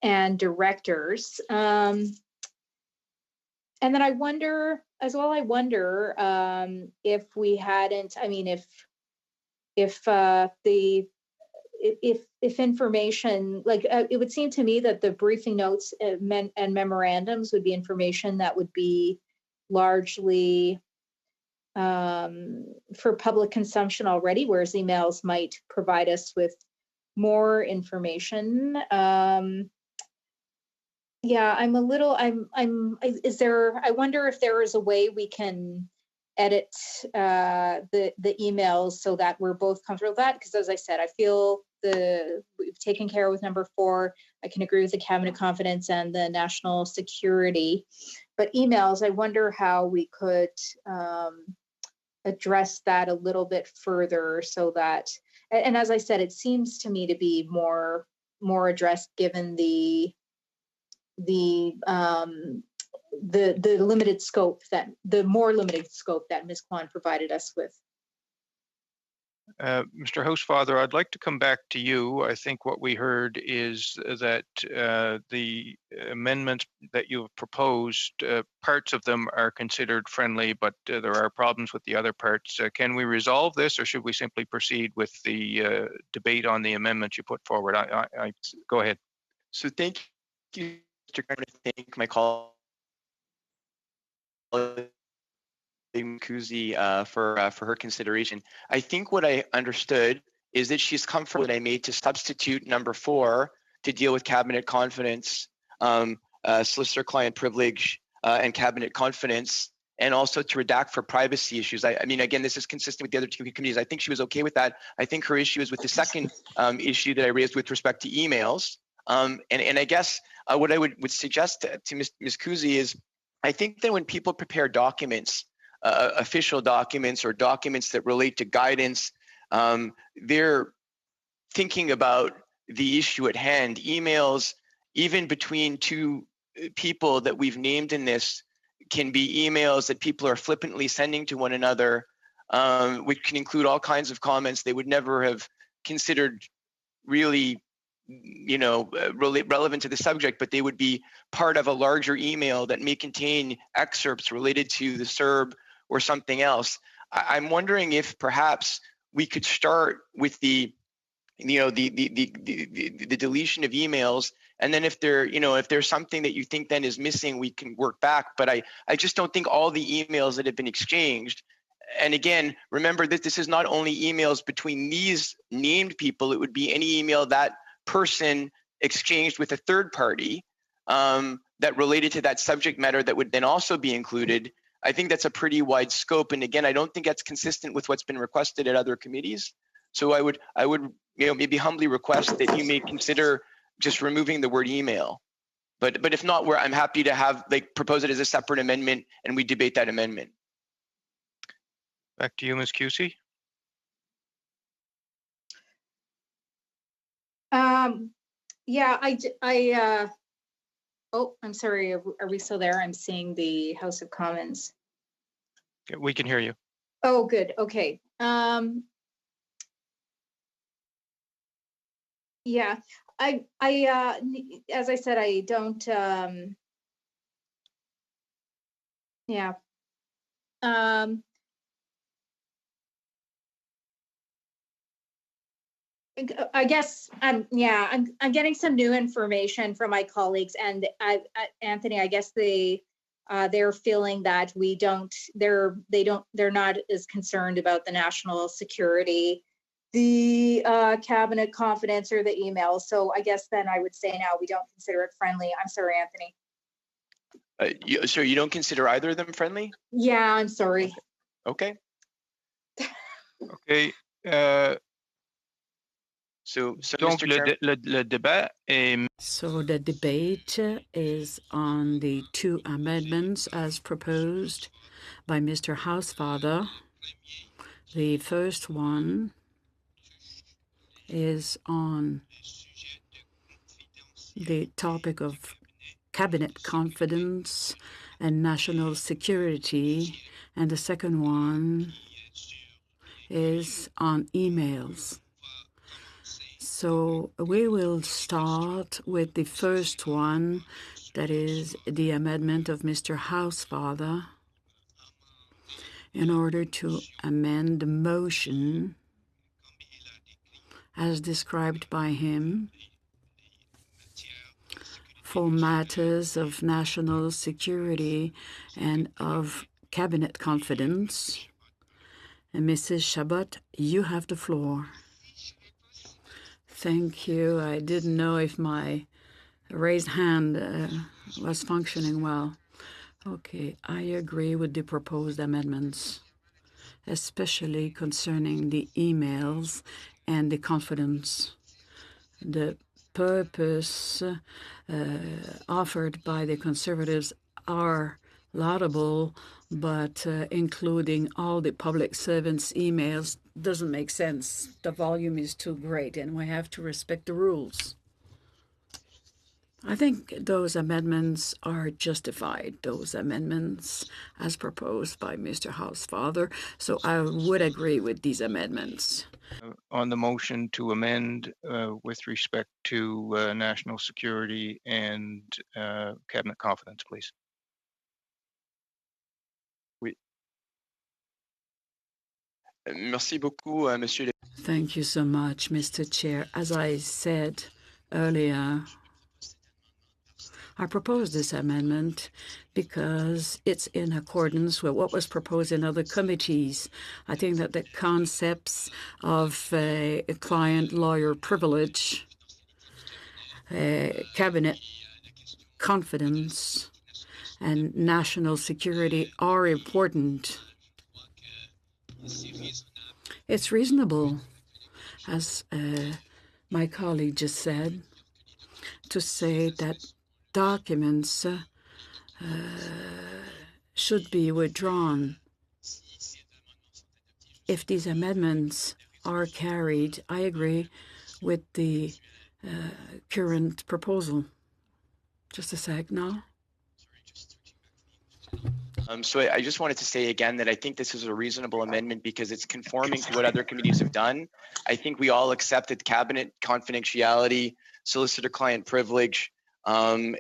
and directors. And then I wonder as well, if we hadn't, I mean, if information, like it would seem to me that the briefing notes and memorandums would be information that would be largely for public consumption already, whereas emails might provide us with more information. Yeah, I wonder if there is a way we can edit the emails so that we're both comfortable with that, because as I said, I feel we've taken care with number 4. I can agree with the cabinet confidence and the national security, but emails, I wonder how we could address that a little bit further so that, and as I said, it seems to me to be more addressed given the limited scope the more limited scope that Ms. Kwan provided us with. Mr. Housefather, I'd like to come back to you. I think what we heard is that the amendments that you've proposed, parts of them are considered friendly, but there are problems with the other parts. Can we resolve this, or should we simply proceed with the debate on the amendments you put forward? I go ahead. So thank you, Mr. Chairman. Thank my colleague Kuzi for her consideration. I think what I understood is that she's comfortable that I made to substitute number 4 to deal with cabinet confidence, solicitor-client privilege, and cabinet confidence, and also to redact for privacy issues. I mean, again, this is consistent with the other 2 committees. I think she was okay with that. I think her issue is with the second issue that I raised with respect to emails. And I guess what I would suggest to Ms. Kuzi is, I think that when people prepare documents, official documents or documents that relate to guidance, they're thinking about the issue at hand. Emails, even between 2 people that we've named in this can be emails that people are flippantly sending to one another, which can include all kinds of comments they would never have considered really, relevant to the subject, but they would be part of a larger email that may contain excerpts related to the CERB or something else. I'm wondering if perhaps we could start with the deletion of emails, and then if there's something that you think then is missing, we can work back. But I just don't think all the emails that have been exchanged, and again, remember that this is not only emails between these named people, it would be any email that person exchanged with a third party that related to that subject matter that would then also be included. I think that's a pretty wide scope, and again, I don't think that's consistent with what's been requested at other committees. So I would maybe humbly request that you may consider just removing the word email. But if not, I'm happy to propose it as a separate amendment and we debate that amendment. Back to you, Ms. Cusey. Yeah, oh, I'm sorry. Are we still there? I'm seeing the House of Commons. We can hear you. Oh, good. Okay. Yeah, as I said, I don't, yeah. I guess, I'm getting some new information from my colleagues, and Anthony, I guess they're feeling that they're not as concerned about the national security, the cabinet confidence, or the email. So I guess then I would say now we don't consider it friendly. I'm sorry, Anthony. So you don't consider either of them friendly? Yeah, I'm sorry. Okay. Okay. So le débat est... So the debate is on the two amendments as proposed by Mr. Housefather. The first one is on the topic of cabinet confidence and national security, and the second one is on emails. So we will start with the first one, that is the amendment of Mr. Housefather, in order to amend the motion as described by him for matters of national security and of cabinet confidence. And Mrs. Chabot, you have the floor. Thank you. I didn't know if my raised hand was functioning well. Okay, I agree with the proposed amendments, especially concerning the emails and the confidence. The purpose offered by the Conservatives are laudable, but including all the public servants' emails doesn't make sense. The volume is too great, and we have to respect the rules. I think those amendments are justified, those amendments as proposed by Mr. Housefather, so I would agree with these amendments. On the motion to amend with respect to national security and cabinet confidence, please. Oui. Merci beaucoup, Monsieur. Thank you so much, Mr. Chair. As I said earlier, I propose this amendment because it's in accordance with what was proposed in other committees. I think that the concepts of client-lawyer privilege, cabinet confidence, and national security are important. It's reasonable, as my colleague just said, to say that documents should be withdrawn. If these amendments are carried, I agree with the current proposal. Just a sec now. So I just wanted to say again that I think this is a reasonable amendment because it's conforming to what other committees have done. I think we all accept that cabinet confidentiality, solicitor-client privilege, and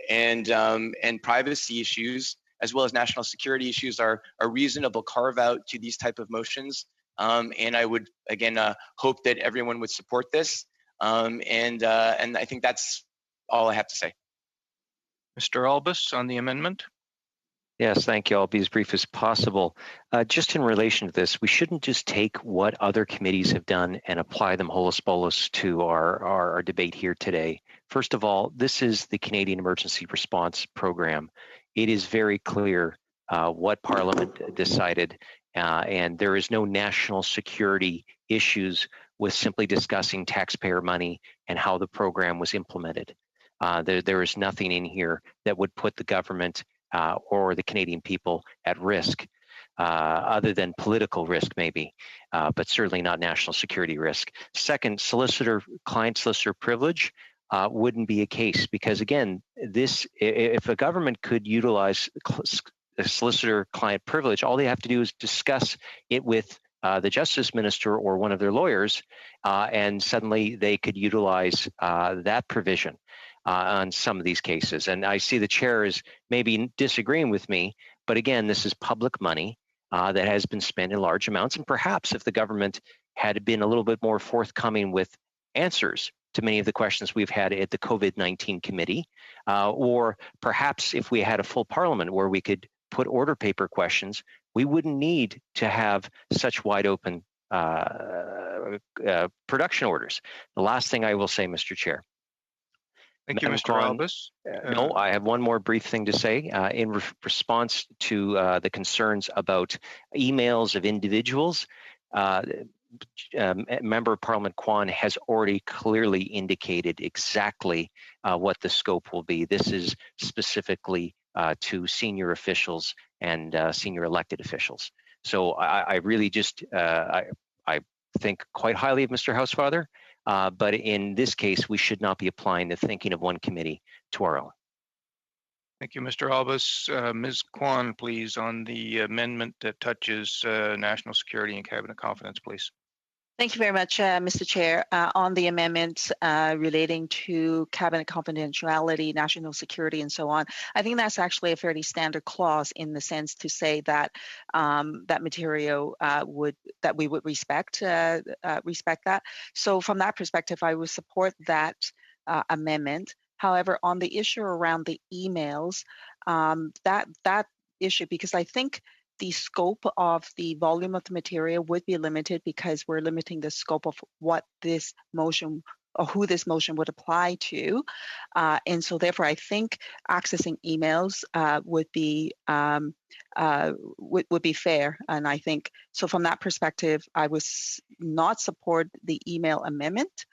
privacy issues, as well as national security issues, are a reasonable carve-out to these type of motions. And I would again hope that everyone would support this. And I think that's all I have to say. Mr. Albus on the amendment. Yes, thank you. I'll be as brief as possible. Just in relation to this, we shouldn't just take what other committees have done and apply them holus bolus to our debate here today. First of all, this is the Canadian Emergency Response Program. It is very clear what Parliament decided, and there is no national security issues with simply discussing taxpayer money and how the program was implemented. There is nothing in here that would put the government or the Canadian people at risk, other than political risk maybe, but certainly not national security risk. Second, client solicitor privilege wouldn't be a case because again, if a government could utilize solicitor client privilege, all they have to do is discuss it with the justice minister or one of their lawyers, and suddenly they could utilize that provision on some of these cases. And I see the chair is maybe disagreeing with me, but again, this is public money that has been spent in large amounts. And perhaps if the government had been a little bit more forthcoming with answers to many of the questions we've had at the COVID-19 committee, or perhaps if we had a full parliament where we could put order paper questions, we wouldn't need to have such wide open production orders. The last thing I will say, Mr. Chair. Thank you, Mr. Albus. No, I have one more brief thing to say. In response to the concerns about emails of individuals, Member of Parliament Kwan has already clearly indicated exactly what the scope will be. This is specifically to senior officials and senior elected officials. So I really just, I think quite highly of Mr. Housefather. But in this case, we should not be applying the thinking of one committee to our own. Thank you, Mr. Albus. Ms. Kwan, please, on the amendment that touches national security and cabinet confidence, please. Thank you very much, Mr. Chair. On the amendments relating to cabinet confidentiality, national security, and so on, I think that's actually a fairly standard clause in the sense to say that that material that we would respect that. So from that perspective, I would support that amendment. However, on the issue around the emails, that issue, because I think the scope of the volume of the material would be limited because we're limiting the scope of what this motion or who this motion would apply to. And so therefore, I think accessing emails would be fair. And I think, so from that perspective, I would not support the email amendment.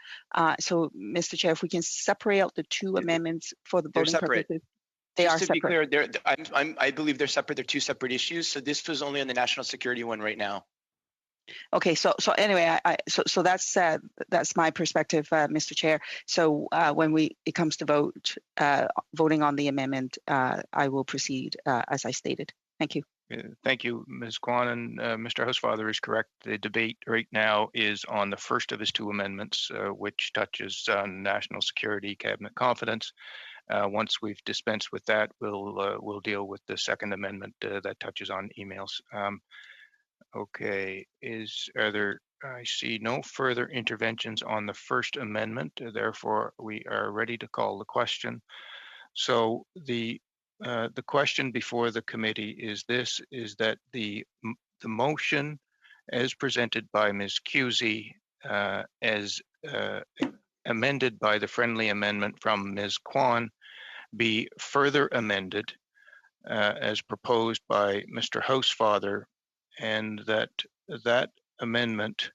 So Mr. Chair, if we can separate out the two amendments for the voting purposes. They Just are to separate. be clear, I believe they're separate. They're two separate issues. So this was only on the national security one right now. Okay, so anyway, so that's my perspective, Mr. Chair. So when it comes to voting on the amendment, I will proceed as I stated. Thank you. Thank you, Ms. Kwan. And Mr. Housefather is correct. The debate right now is on the first of his two amendments, which touches on national security, cabinet confidence. Once we've dispensed with that, we'll deal with the second amendment that touches on emails. Okay, I see no further interventions on the first amendment. Therefore, we are ready to call the question. So the question before the committee is that the motion as presented by Ms. Cusey, as amended by the friendly amendment from Ms. Kwan, be further amended as proposed by Mr. Housefather, and that amendment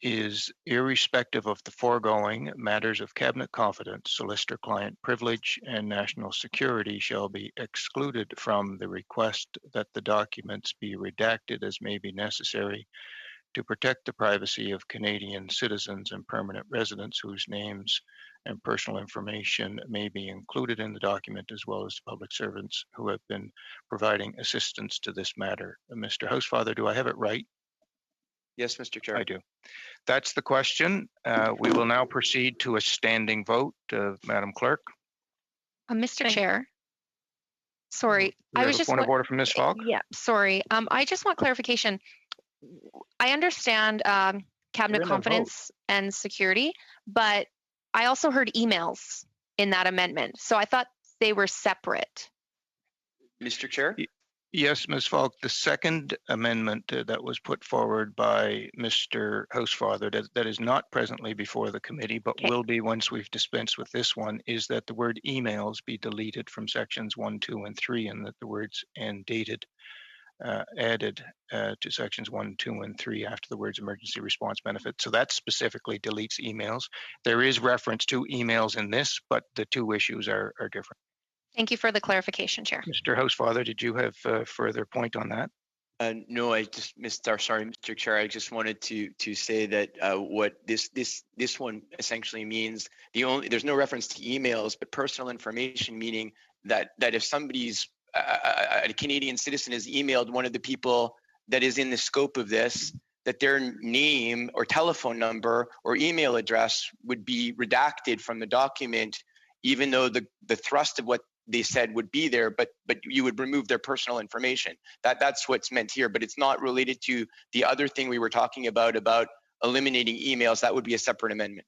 is irrespective of the foregoing matters of cabinet confidence, solicitor-client privilege, and national security shall be excluded from the request that the documents be redacted as may be necessary to protect the privacy of Canadian citizens and permanent residents whose names and personal information may be included in the document, as well as public servants who have been providing assistance to this matter. Mr. Housefather, do I have it right? Yes, Mr. Chair. I do. That's the question. We will now proceed to a standing vote. Madam Clerk. Mr. Chair. Sorry, I was just point of order from Ms. Falk. Yeah, sorry. I just want clarification. I understand cabinet confidence and security, but I also heard emails in that amendment. So I thought they were separate. Mr. Chair? Yes, Ms. Falk, the second amendment that was put forward by Mr. Housefather that is not presently before the committee, but will be once we've dispensed with this one, is that the word emails be deleted from sections 1, 2, and 3, and that the words "and dated" added to sections 1, 2, and 3 after the words emergency response benefit. So that specifically deletes emails. There is reference to emails in this, but the two issues are different. Thank you for the clarification, Chair. Mr. Housefather, did you have a further point on that? No, I just missed our, sorry, Mr. Chair. I just wanted to say that what this one essentially means, there's no reference to emails, but personal information, meaning that if somebody's a Canadian citizen has emailed one of the people that is in the scope of this, that their name or telephone number or email address would be redacted from the document, even though the thrust of what they said would be there, but you would remove their personal information. That's what's meant here, but it's not related to the other thing we were talking about eliminating emails. That would be a separate amendment.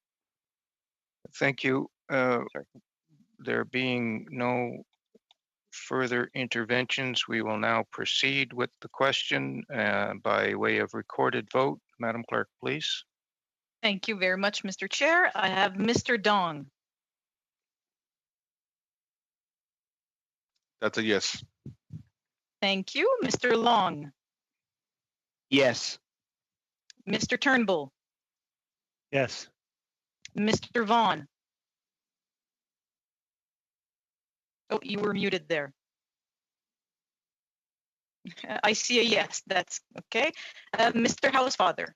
Thank you. There being no further interventions, we will now proceed with the question by way of recorded vote. Madam Clerk, please. Thank you very much, Mr. Chair. I have Mr. Dong. That's a yes. Thank you. Mr. Long. Yes. Mr. Turnbull. Yes. Mr. Vaughn. Oh, you were muted there. I see a yes. That's okay. Mr. Housefather.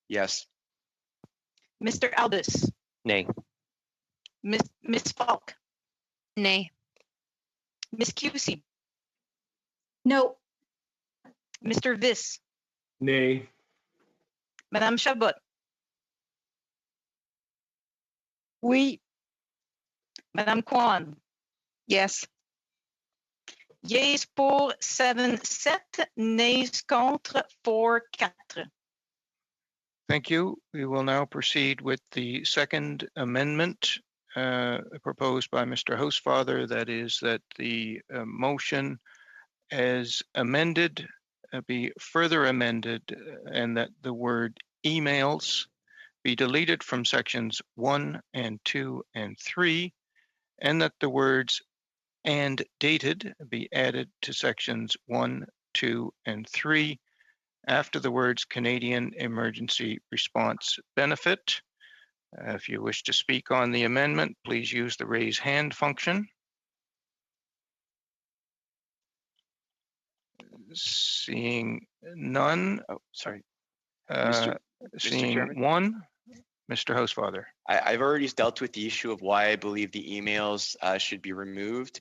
Yes. Mr. Albus. Nay. Miss Falk. Nay. Miss Cusey. No. Mr. Viss. Nay. Madame Chabot. Oui. Madame Kwan. Yes. Yeas pour 7-7, nays contre 4-4. Thank you. We will now proceed with the second amendment proposed by Mr. Housefather. That is that the motion as amended be further amended and that the word emails be deleted from sections 1 and 2 and 3, and that the words "and dated" be added to sections 1, 2, and 3 after the words Canadian Emergency Response Benefit. If you wish to speak on the amendment, please use the raise hand function. Seeing none, sorry. Seeing Chairman? one, Mr. Housefather. I've already dealt with the issue of why I believe the emails should be removed.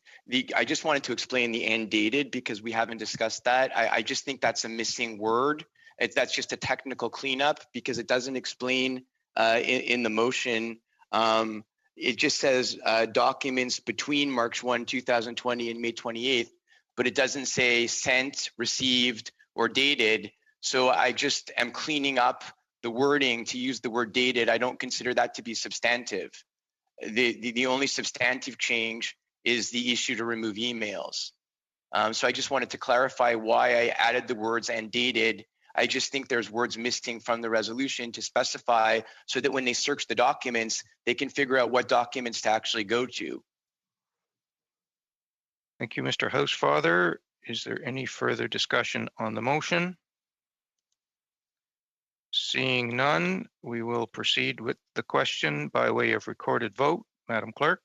I just wanted to explain the "and dated" because we haven't discussed that. I just think that's a missing word. That's just a technical cleanup because it doesn't explain in the motion. It just says documents between March 1, 2020 and May 28th, but it doesn't say sent, received, or dated. So I just am cleaning up the wording to use the word "dated." I don't consider that to be substantive. The only substantive change is the issue to remove emails. So I just wanted to clarify why I added the words "and dated." I just think there's words missing from the resolution to specify so that when they search the documents, they can figure out what documents to actually go to. Thank you, Mr. Housefather. Is there any further discussion on the motion? Seeing none, we will proceed with the question by way of recorded vote. Madam Clerk.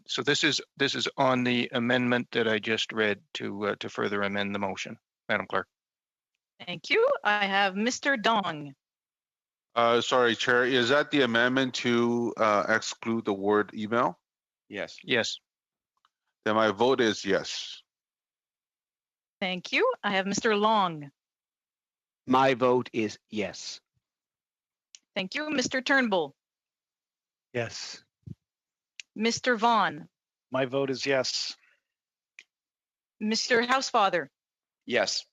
So this is on the amendment that I just read to further amend the motion. Madam Clerk. Thank you. I have Mr. Dong. Sorry, Chair, is that the amendment to exclude the word email? Yes. Yes. Then my vote is yes. Thank you. I have Mr. Long. My vote is yes. Thank you. Mr. Turnbull. Yes. Mr. Vaughn. My vote is yes. Mr. Housefather. Yes.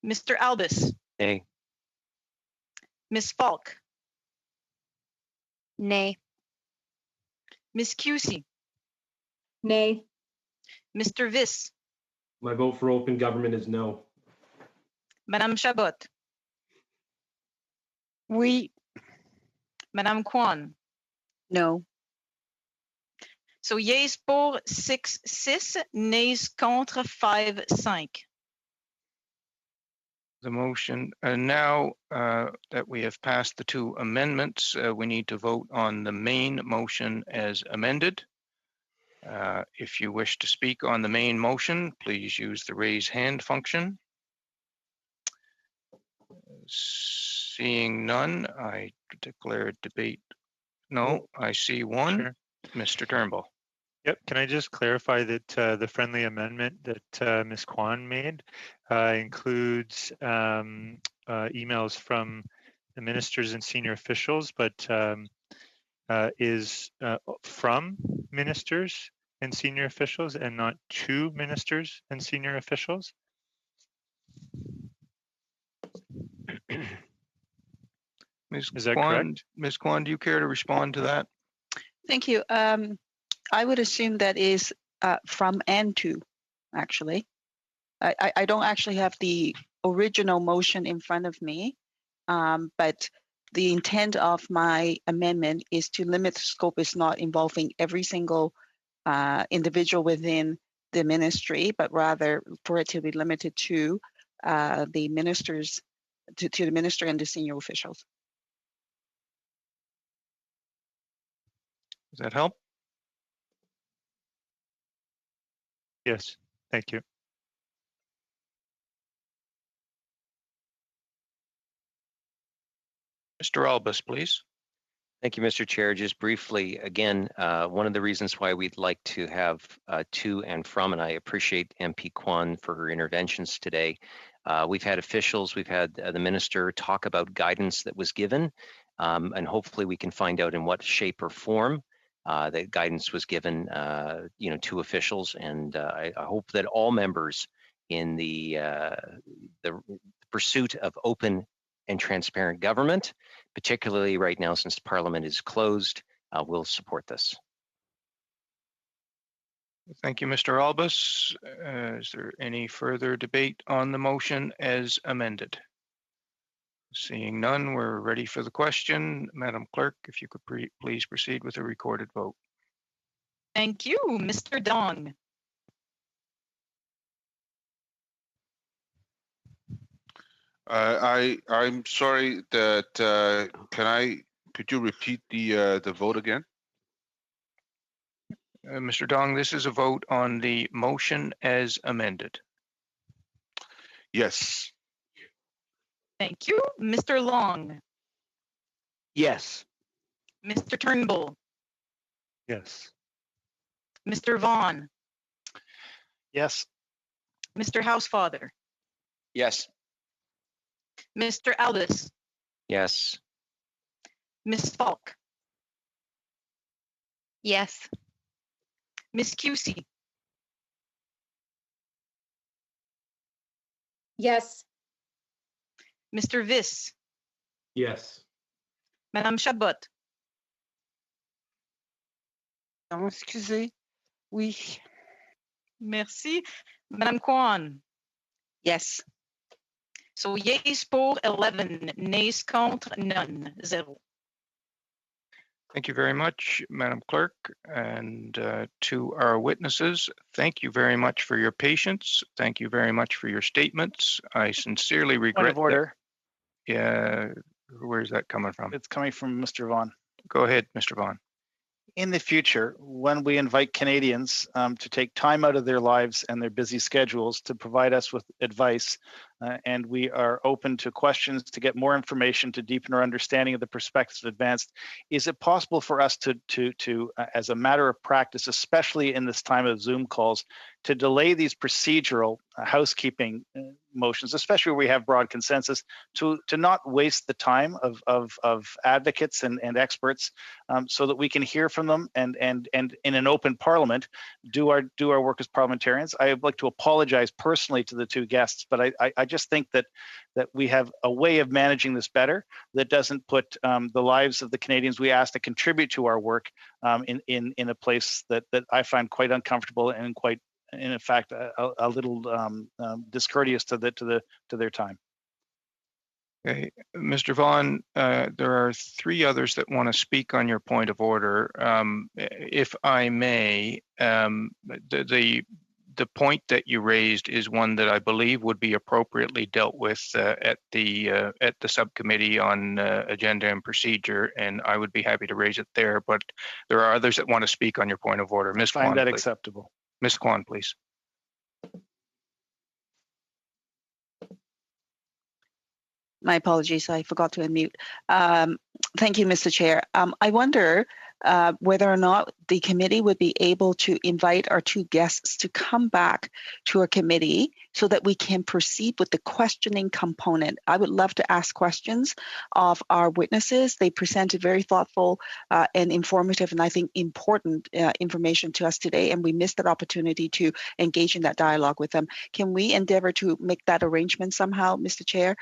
Mr. Albus. Nay. Ms. Falk. Nay. Ms. Cusey. Nay. Mr. Viss. My vote for open government is no. Madame Chabot. Oui. Madame Kwan. No. So yeas pour 6, nays contre 5, 5. The motion, now that we have passed the two amendments, we need to vote on the main motion as amended. If you wish to speak on the main motion, please use the raise hand function. Seeing none, I declare debate. No, I see one. Sure. Mr. Turnbull. Yep. Can I just clarify that the friendly amendment that Ms. Kwan made includes emails from the ministers and senior officials, but is from ministers and senior officials and not to ministers and senior officials? Ms. Is that Kwan, correct? Ms. Kwan, do you care to respond to that? Thank you. I would assume that is from and to, actually. I don't actually have the original motion in front of me, but the intent of my amendment is to limit the scope is not involving every single individual within the ministry, but rather for it to be limited to the ministers, to the minister and the senior officials. Does that help? Yes. Thank you. Mr. Albus, please. Thank you, Mr. Chair. Just briefly, again, one of the reasons why we'd like to have to and from, and I appreciate MP Kwan for her interventions today. We've had officials, we've had the minister talk about guidance that was given, and hopefully we can find out in what shape or form that guidance was given, to officials. And I hope that all members in the pursuit of open and transparent government, particularly right now since Parliament is closed, will support this. Thank you, Mr. Albus. Is there any further debate on the motion as amended? Seeing none, we're ready for the question. Madam Clerk, if you could please proceed with a recorded vote. Thank you, Mr. Dong. I'm sorry that could you repeat the vote again? Mr. Dong, this is a vote on the motion as amended. Yes. Thank you, Mr. Long. Yes. Mr. Turnbull. Yes. Mr. Vaughn. Yes. Mr. Housefather. Yes. Mr. Albus. Yes. Ms. Falk. Yes. Ms. Cusey. Yes. Mr. Viss. Yes. Madame Chabot. Non, excusez. Oui. Merci. Madame Kwan. Yes. So yeas pour 11, nays contre none, 0. Thank you very much, Madam Clerk, and to our witnesses, thank you very much for your patience. Thank you very much for your statements. I sincerely regret. Point of order. Yeah, where's that coming from? It's coming from Mr. Vaughn. Go ahead, Mr. Vaughn. In the future, when we invite Canadians to take time out of their lives and their busy schedules to provide us with advice, and we are open to questions to get more information to deepen our understanding of the perspectives advanced. Is it possible for us to as a matter of practice, especially in this time of Zoom calls, to delay these procedural housekeeping motions, especially where we have broad consensus, to not waste the time of advocates and experts, so that we can hear from them and in an open parliament do our work as parliamentarians. I would like to apologize personally to the two guests, but I just think that we have a way of managing this better that doesn't put the lives of the Canadians we ask to contribute to our work in a place that I find quite uncomfortable and quite, in fact, a little discourteous to their time. Okay, Mr. Vaughan, there are three others that want to speak on your point of order. If I may, the point that you raised is one that I believe would be appropriately dealt with at the subcommittee on agenda and procedure, and I would be happy to raise it there. But there are others that want to speak on your point of order. Ms. Kwan, Find that please. acceptable. Ms. Kwan, please. My apologies, I forgot to unmute. Thank you, Mr. Chair. I wonder whether or not the committee would be able to invite our two guests to come back to our committee so that we can proceed with the questioning component. I would love to ask questions of our witnesses. They presented very thoughtful and informative and I think important information to us today, and we missed that opportunity to engage in that dialogue with them. Can we endeavor to make that arrangement somehow, Mr. Chair?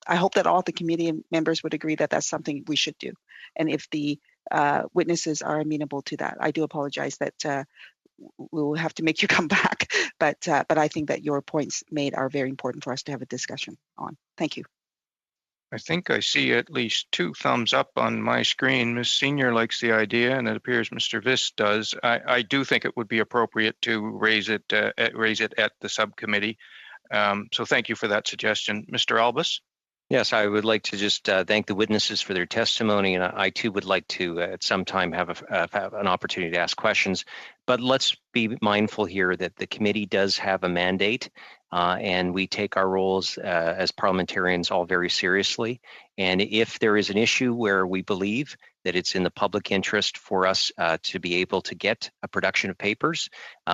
I hope that all the committee members would agree that that's something we should do. And if the witnesses are amenable to that, I do apologize that we will have to make you come back, but I think that your points made are very important for us to have a discussion on. Thank you. I think I see at least two thumbs up on my screen. Ms. Senior likes the idea, and it appears Mr. Viss does. I do think it would be appropriate to raise it at the subcommittee. So thank you for that suggestion. Mr. Albus? Yes, I would like to just thank the witnesses for their testimony, and I too would like to at some time have an opportunity to ask questions. But let's be mindful here that the committee does have a mandate, and we take our roles as parliamentarians all very seriously. And if there is an issue where we believe that it's in the public interest for us to be able to get a production of papers,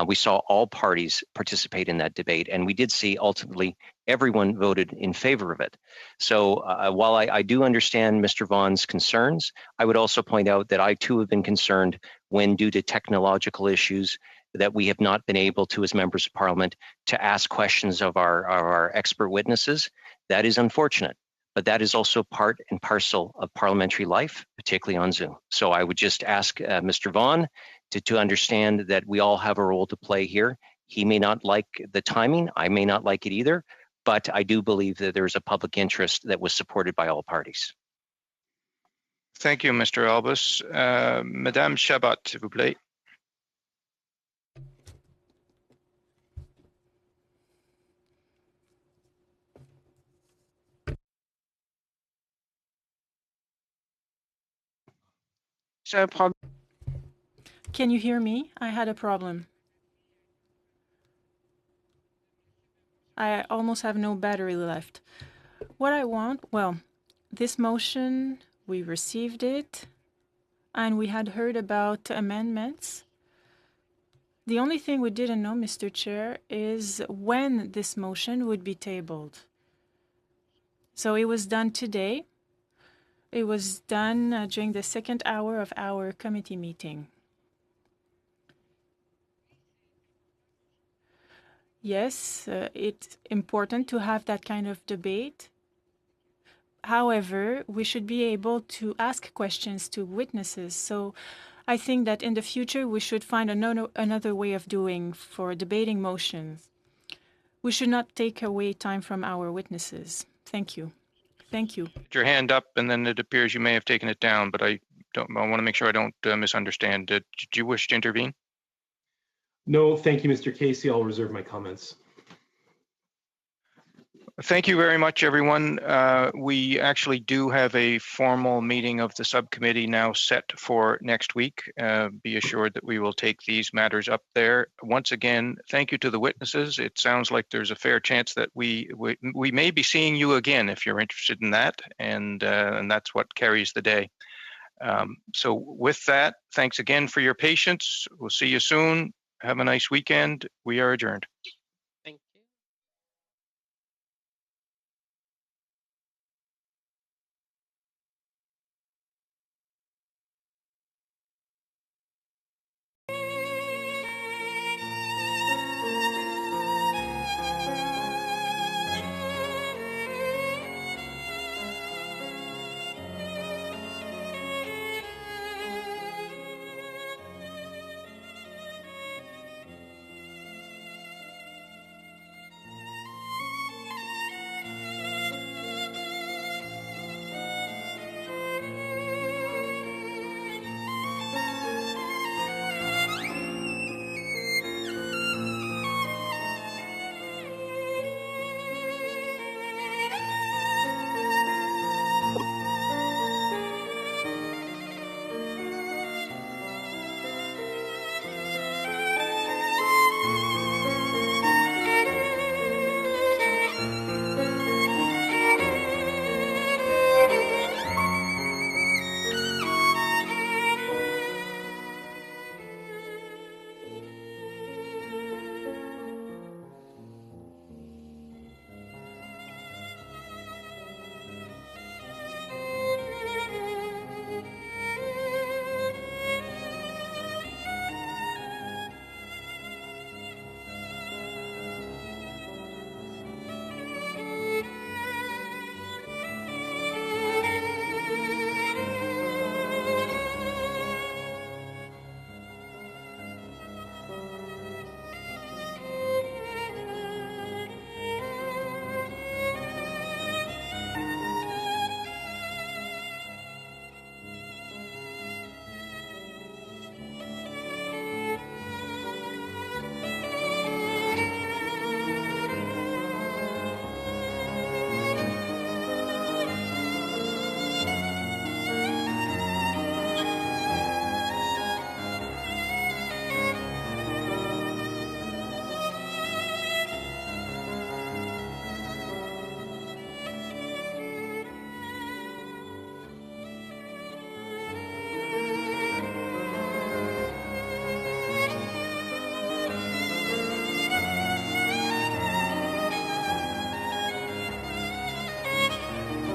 we saw all parties participate in that debate, and we did see ultimately everyone voted in favor of it. So while I do understand Mr. Vaughan's concerns, I would also point out that I too have been concerned when, due to technological issues, that we have not been able to, as members of parliament, to ask questions of our expert witnesses. That is unfortunate, but that is also part and parcel of parliamentary life, particularly on Zoom. So I would just ask Mr. Vaughan to understand that we all have a role to play here. He may not like the timing, I may not like it either, but I do believe that there's a public interest that was supported by all parties. Thank you, Mr. Albus. Madame Chabot, s'il vous plaît. Can you hear me? I had a problem. I almost have no battery left. What I want, well, this motion, we received it, and we had heard about amendments. The only thing we didn't know, Mr. Chair, is when this motion would be tabled. So it was done today. It was done during the second hour of our committee meeting. Yes, it's important to have that kind of debate. However, we should be able to ask questions to witnesses. So I think that in the future, we should find another way of doing for debating motions. We should not take away time from our witnesses. Thank you. Thank you. Put your hand up, and then it appears you may have taken it down, but I want to make sure I don't misunderstand. Did you wish to intervene? No, thank you, Mr. Casey. I'll reserve my comments. Thank you very much, everyone. We actually do have a formal meeting of the subcommittee now set for next week. Be assured that we will take these matters up there. Once again, thank you to the witnesses. It sounds like there's a fair chance that we may be seeing you again if you're interested in that, and that's what carries the day. So with that, thanks again for your patience. We'll see you soon. Have a nice weekend. We are adjourned.